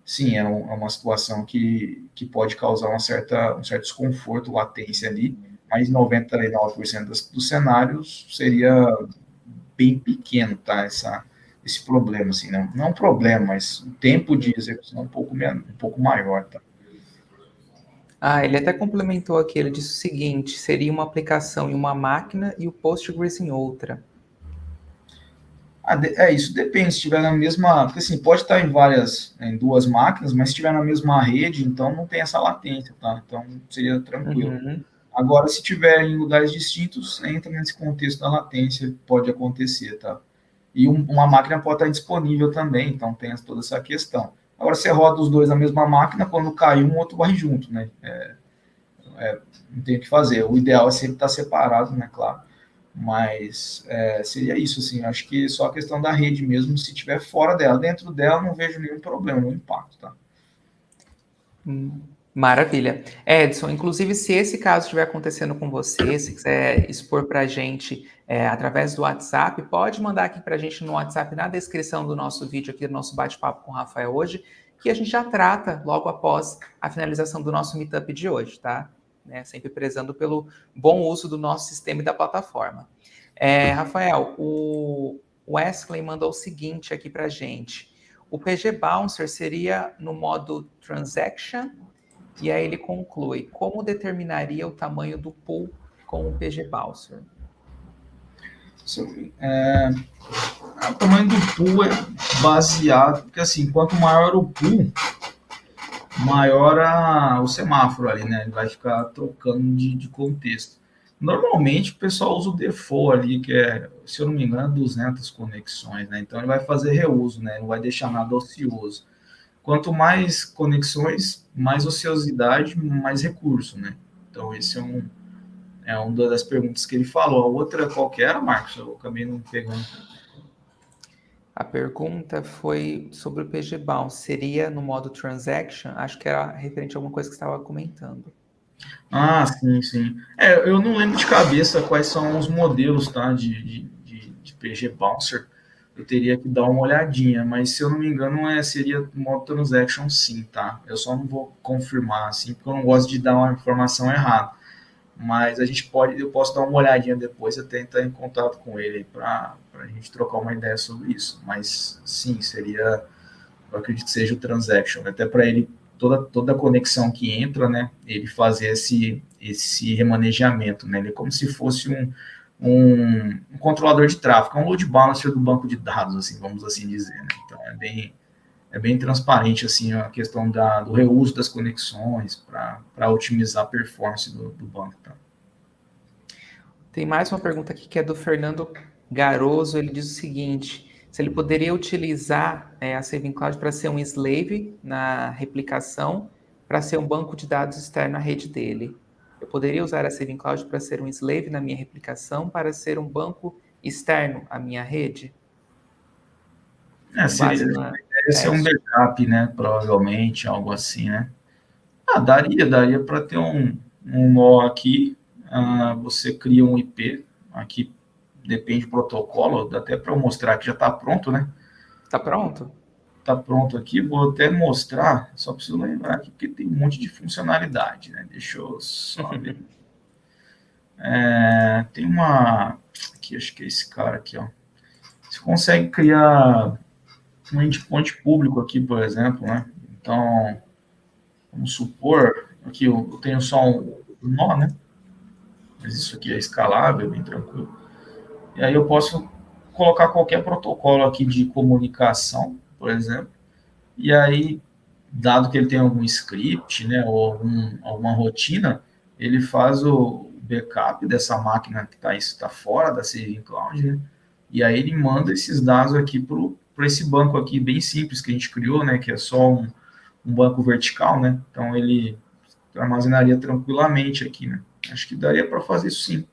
sim, é uma situação que pode causar um certo desconforto, latência ali, mas 99% dos cenários seria bem pequeno, tá? Esse problema, assim, não é um problema, mas o tempo de execução é um pouco maior, tá? Ele até complementou aqui, ele disse o seguinte: seria uma aplicação em uma máquina e o Postgres em outra. Isso depende, se estiver na mesma, porque assim, pode estar em duas máquinas, mas se estiver na mesma rede, então não tem essa latência, tá? Então seria tranquilo. Uhum. Agora, se tiver em lugares distintos, entra nesse contexto da latência, pode acontecer, tá? E uma máquina pode estar indisponível também, então tem toda essa questão. Agora, você roda os dois na mesma máquina, quando cai um, o outro vai junto, né? Não tem o que fazer. O ideal é sempre estar separado, né? Claro. Mas seria isso, assim. Acho que só a questão da rede mesmo, se tiver fora dela. Dentro dela, não vejo nenhum problema, nenhum impacto, tá? Maravilha. Edson, inclusive, se esse caso estiver acontecendo com você, se quiser expor para a gente através do WhatsApp, pode mandar aqui para a gente no WhatsApp, na descrição do nosso vídeo aqui, do nosso bate-papo com o Rafael hoje, que a gente já trata logo após a finalização do nosso meetup de hoje, tá? Sempre prezando pelo bom uso do nosso sistema e da plataforma. Rafael, o Wesley mandou o seguinte aqui para a gente. O PG Bouncer seria no modo Transaction, e aí ele conclui, como determinaria o tamanho do pool com o PG Bouncer? O tamanho do pool é baseado, porque assim, quanto maior o pool, maior o semáforo ali, né? Ele vai ficar trocando de contexto. Normalmente o pessoal usa o default ali, que é, se eu não me engano, 200 conexões, né? Então ele vai fazer reuso, né? Não vai deixar nada ocioso. Quanto mais conexões, mais ociosidade, mais recurso, né? Então esse é uma das perguntas que ele falou. A outra qual que era, Marcos? Eu acabei não pegando. A pergunta foi sobre o PG Bounce. Seria no modo Transaction? Acho que era referente a alguma coisa que você estava comentando. Ah, sim, sim. Eu não lembro de cabeça quais são os modelos, tá, de PG Bouncer. Eu teria que dar uma olhadinha, mas se eu não me engano, seria modo transaction sim, tá? Eu só não vou confirmar, assim, porque eu não gosto de dar uma informação errada. Mas eu posso dar uma olhadinha depois e até entrar em contato com ele para a gente trocar uma ideia sobre isso. Mas sim, eu acredito que seja o transaction, até para ele toda a conexão que entra, né, ele fazer esse remanejamento, né, ele é como se fosse um controlador de tráfego, um load balancer do banco de dados, assim, vamos assim dizer, né? Então é bem transparente assim a questão do reuso das conexões para otimizar a performance do banco, tá? Tem mais uma pergunta aqui que é do Fernando Garoso. Ele diz o seguinte: se ele poderia utilizar a Saving Cloud para ser um slave na replicação, para ser um banco de dados externo à rede dele. Eu poderia usar a Saving Cloud para ser um slave na minha replicação, para ser um banco externo à minha rede? Com base na. Deveria ser um backup, né? Provavelmente, algo assim, né? Daria para ter um nó aqui. Você cria um IP, aqui depende do protocolo, dá até para eu mostrar que já está pronto, né? Tá pronto? Tá pronto aqui, vou até mostrar, só preciso lembrar aqui, porque tem um monte de funcionalidade, né? Deixa eu só ver. Tem uma. Aqui, acho que é esse cara aqui, ó. Você consegue criar um endpoint público aqui, por exemplo, né? Então, vamos supor, aqui eu tenho só um nó, né? Mas isso aqui é escalável, bem tranquilo. E aí eu posso colocar qualquer protocolo aqui de comunicação, por exemplo, e aí, dado que ele tem algum script, né, ou alguma rotina, ele faz o backup dessa máquina que está fora da Saving Cloud, né, e aí ele manda esses dados aqui para esse banco aqui bem simples que a gente criou, né, que é só um banco vertical, né, então ele armazenaria tranquilamente aqui, né. Acho que daria para fazer isso sim.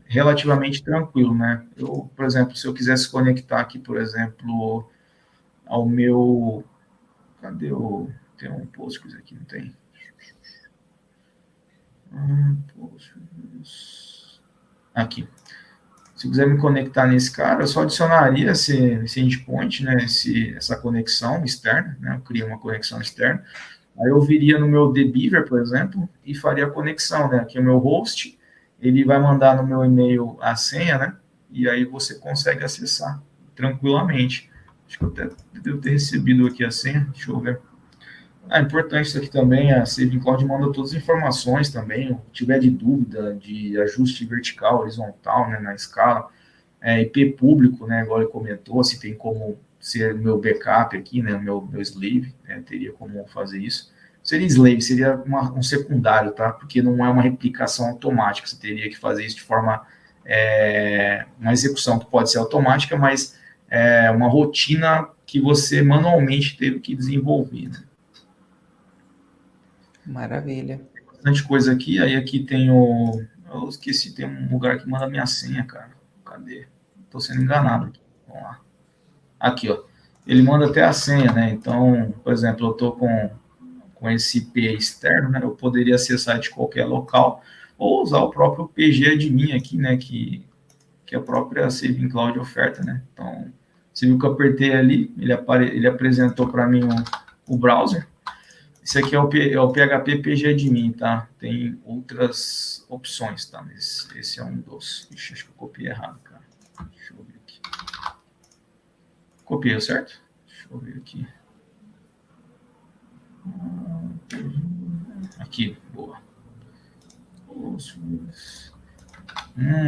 Relativamente tranquilo, né. Por exemplo, se eu quisesse conectar aqui, por exemplo, ao meu. Cadê o. Tem um Postgres aqui, não tem? Aqui. Se eu quiser me conectar nesse cara, eu só adicionaria esse endpoint, né? Essa conexão externa, né? Eu crio uma conexão externa. Aí eu viria no meu dbeaver, por exemplo, e faria a conexão, né? Aqui é o meu host, ele vai mandar no meu e-mail a senha, né? E aí você consegue acessar tranquilamente. Acho que eu até devo ter recebido aqui a senha, deixa eu ver. Importante isso aqui também, a Saving Cloud manda todas as informações também, se tiver de dúvida de ajuste vertical, horizontal, né, na escala, IP público, né, igual ele comentou, se tem como ser meu backup aqui, né, meu slave, né, teria como fazer isso. Seria slave, seria um secundário, tá? Porque não é uma replicação automática, você teria que fazer isso de forma, uma execução que pode ser automática, mas é uma rotina que você manualmente teve que desenvolver, né? Maravilha. Tem bastante coisa aqui, aí aqui tem o... Eu esqueci, tem um lugar que manda minha senha, cara. Cadê? Tô sendo enganado aqui. Vamos lá. Aqui, ó. Ele manda até a senha, né? Então, por exemplo, eu tô com esse IP externo, né? Eu poderia acessar de qualquer local ou usar o próprio PG admin aqui, né? Que a própria Saving Cloud oferta, né? Então, você viu que eu apertei ali, ele apresentou para mim o browser. Esse aqui é o PHP PG admin, tá? Tem outras opções, tá? Mas esse é um dos. Ixi, acho que eu copiei errado, cara. Deixa eu ver aqui. Copiei, certo? Deixa eu ver aqui. Aqui, boa.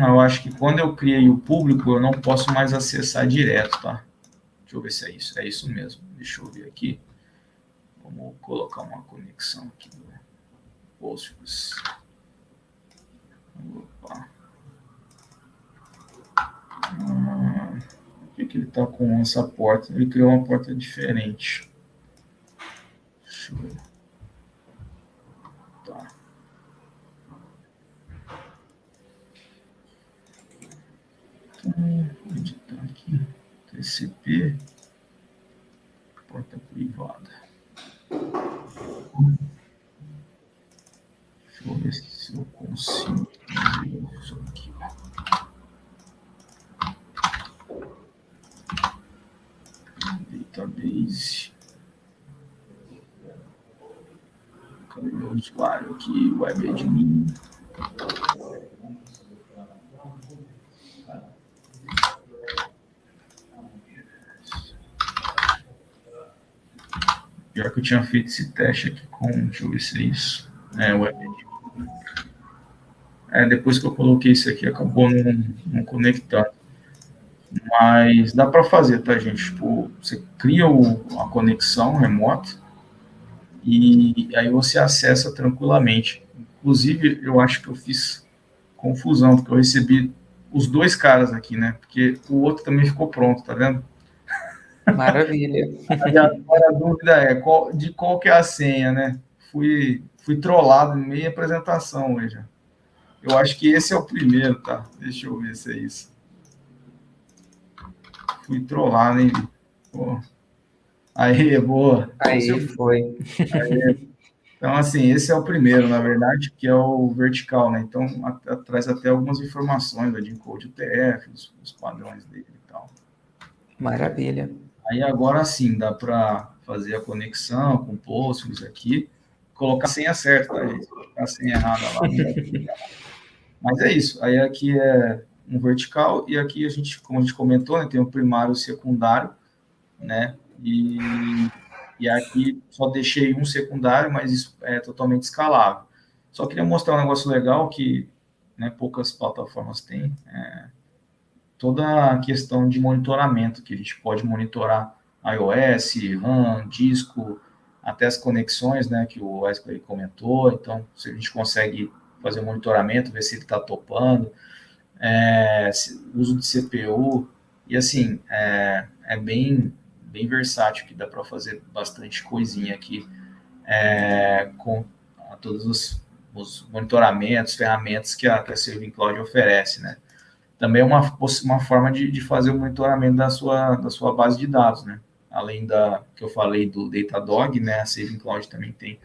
Eu acho que quando eu criei o público, eu não posso mais acessar direto, tá? Deixa eu ver se é isso. É isso mesmo. Deixa eu ver aqui. Vamos colocar uma conexão aqui do Postgres. Opa. Por que ele está com essa porta? Ele criou uma porta diferente. Deixa eu ver. Tá. Então, vou editar aqui. TCP. Porta privada. Deixa eu ver se eu consigo fazer isso aqui. Database. Cadê meu usuário aqui? Web admin. Pior que eu tinha feito esse teste aqui com... Deixa eu ver se é isso. Web admin. Depois que eu coloquei isso aqui, acabou não conectando. Mas dá para fazer, tá, gente? Tipo, você cria a conexão remota e aí você acessa tranquilamente. Inclusive, eu acho que eu fiz confusão, porque eu recebi os dois caras aqui, né? Porque o outro também ficou pronto, tá vendo? Maravilha. Aí agora a dúvida é de qual que é a senha, né? Fui trollado em meia apresentação hoje. Eu acho que esse é o primeiro, tá? Deixa eu ver se é isso. Fui trollado, hein? Pô. Aí, boa. Aí foi. Aí, então, assim, esse é o primeiro, na verdade, que é o vertical, né? Então, traz até algumas informações de encode UTF, os padrões dele e tal. Maravilha. Aí, agora sim, dá para fazer a conexão com o Postgres aqui, colocar a senha certa, tá, gente? Colocar a senha errada lá. Mas é isso. Aí, aqui é um vertical e aqui como a gente comentou, né, tem o primário e o secundário, né? E aqui só deixei um secundário, mas isso é totalmente escalável. Só queria mostrar um negócio legal que, né, poucas plataformas têm, toda a questão de monitoramento, que a gente pode monitorar iOS, RAM, disco, até as conexões, né, que o Wesley comentou. Então, se a gente consegue fazer um monitoramento, ver se ele está topando, uso de CPU, e assim, é bem versátil, que dá para fazer bastante coisinha aqui com todos os monitoramentos, ferramentas que a Saving Cloud oferece, né? Também é uma forma de fazer o monitoramento da sua base de dados, né? Além que eu falei do Datadog, né? A Saving Cloud também tem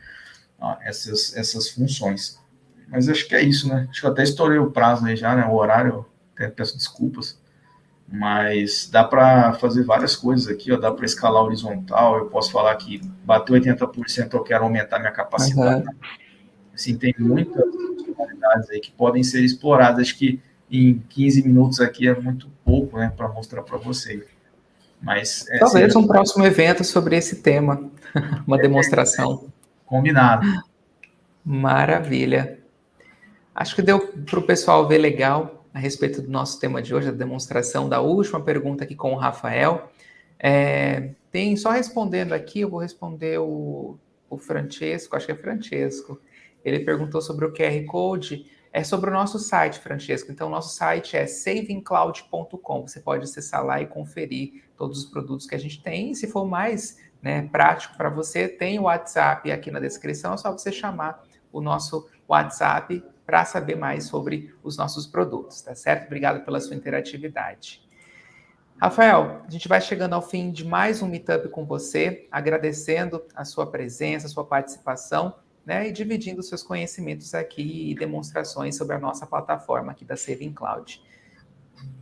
essas funções. Mas acho que é isso, né? Acho que eu até estourei o prazo aí já, né? O horário, até peço desculpas. Mas dá para fazer várias coisas aqui, ó, dá para escalar horizontal, eu posso falar que bateu 80%, eu quero aumentar minha capacidade. Uhum. Assim, tem muitas funcionalidades aí que podem ser exploradas. Acho que em 15 minutos aqui é muito pouco, né, para mostrar para vocês. Mas talvez um próximo evento sobre esse tema, uma demonstração. Combinado. Maravilha. Acho que deu para o pessoal ver legal a respeito do nosso tema de hoje, a demonstração da última pergunta aqui com o Rafael. Tem só respondendo aqui, eu vou responder o Francesco, acho que é Francesco. Ele perguntou sobre o QR Code. É sobre o nosso site, Francesco. Então, o nosso site é savingcloud.com. Você pode acessar lá e conferir todos os produtos que a gente tem. E se for mais prático para você, tem o WhatsApp aqui na descrição. É só você chamar o nosso WhatsApp para saber mais sobre os nossos produtos, tá certo? Obrigado pela sua interatividade. Rafael, a gente vai chegando ao fim de mais um Meetup com você, agradecendo a sua presença, a sua participação, e dividindo seus conhecimentos aqui e demonstrações sobre a nossa plataforma aqui da Saving Cloud.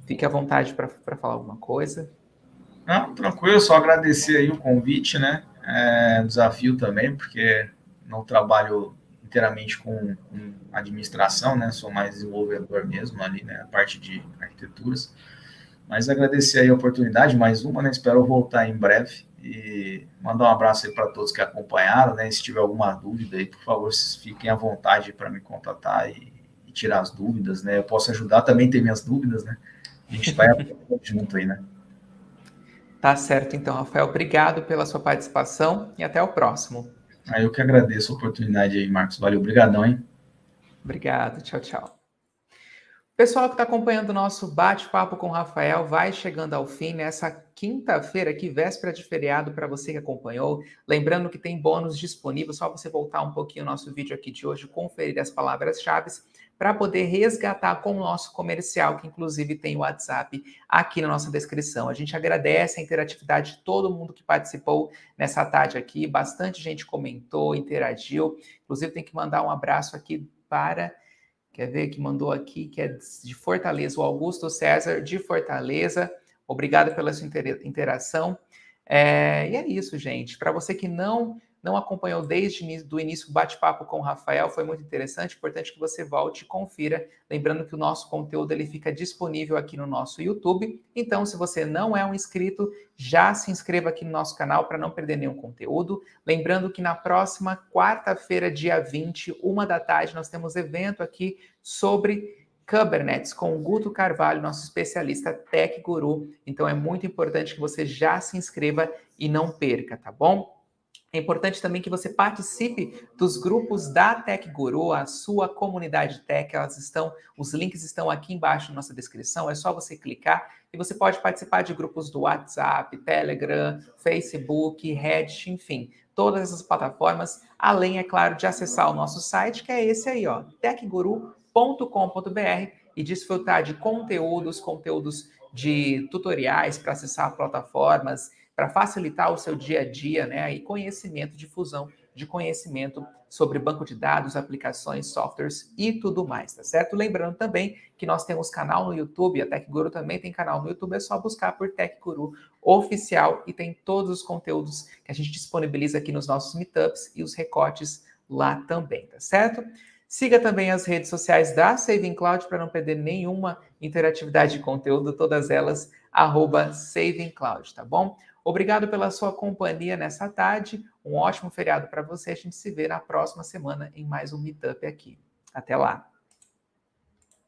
Fique à vontade para falar alguma coisa. Não, tranquilo, só agradecer aí o convite, né? É um desafio também, porque não trabalho inteiramente com administração, né? Sou mais desenvolvedor mesmo ali, né? A parte de arquiteturas. Mas agradecer aí a oportunidade, mais uma, né? Espero voltar em breve e mandar um abraço aí para todos que acompanharam, né? E se tiver alguma dúvida aí, por favor, fiquem à vontade para me contatar e tirar as dúvidas, né? Eu posso ajudar, também tem minhas dúvidas, né? A gente vai aprendendo junto aí, né? Tá certo, então, Rafael. Obrigado pela sua participação e até o próximo. Aí eu que agradeço a oportunidade aí, Marcos. Valeu, obrigadão, hein? Obrigado, tchau, tchau. Pessoal que está acompanhando o nosso bate-papo com o Rafael, vai chegando ao fim nessa quinta-feira, aqui, véspera de feriado, para você que acompanhou. Lembrando que tem bônus disponível, só você voltar um pouquinho o nosso vídeo aqui de hoje, conferir as palavras-chave, para poder resgatar com o nosso comercial, que inclusive tem o WhatsApp aqui na nossa descrição. A gente agradece a interatividade de todo mundo que participou nessa tarde aqui, bastante gente comentou, interagiu. Inclusive tem que mandar um abraço aqui para... Quer ver que mandou aqui, que é de Fortaleza, o Augusto César, de Fortaleza. Obrigado pela sua interação. E é isso, gente. Para você que não acompanhou desde o início do bate-papo com o Rafael, foi muito interessante. Importante que você volte e confira. Lembrando que o nosso conteúdo ele fica disponível aqui no nosso YouTube. Então, se você não é um inscrito, já se inscreva aqui no nosso canal para não perder nenhum conteúdo. Lembrando que na próxima quarta-feira, dia 20, 13h, nós temos evento aqui sobre Kubernetes com o Guto Carvalho, nosso especialista Tech Guru. Então é muito importante que você já se inscreva e não perca, tá bom? É importante também que você participe dos grupos da Tech Guru, a sua comunidade tech, os links estão aqui embaixo na nossa descrição, é só você clicar e você pode participar de grupos do WhatsApp, Telegram, Facebook, Reddit, enfim, todas essas plataformas, além, é claro, de acessar o nosso site, que é esse aí, ó, techguru.com.br, e desfrutar de conteúdos de tutoriais para acessar plataformas, para facilitar o seu dia a dia, e conhecimento, difusão de conhecimento sobre banco de dados, aplicações, softwares e tudo mais, tá certo? Lembrando também que nós temos canal no YouTube, a Tech Guru também tem canal no YouTube, é só buscar por Tech Guru Oficial e tem todos os conteúdos que a gente disponibiliza aqui nos nossos meetups e os recortes lá também, tá certo? Siga também as redes sociais da Saving Cloud para não perder nenhuma interatividade de conteúdo, todas elas @SavingCloud, tá bom? Obrigado pela sua companhia nessa tarde, um ótimo feriado para você, a gente se vê na próxima semana em mais um Meetup aqui. Até lá!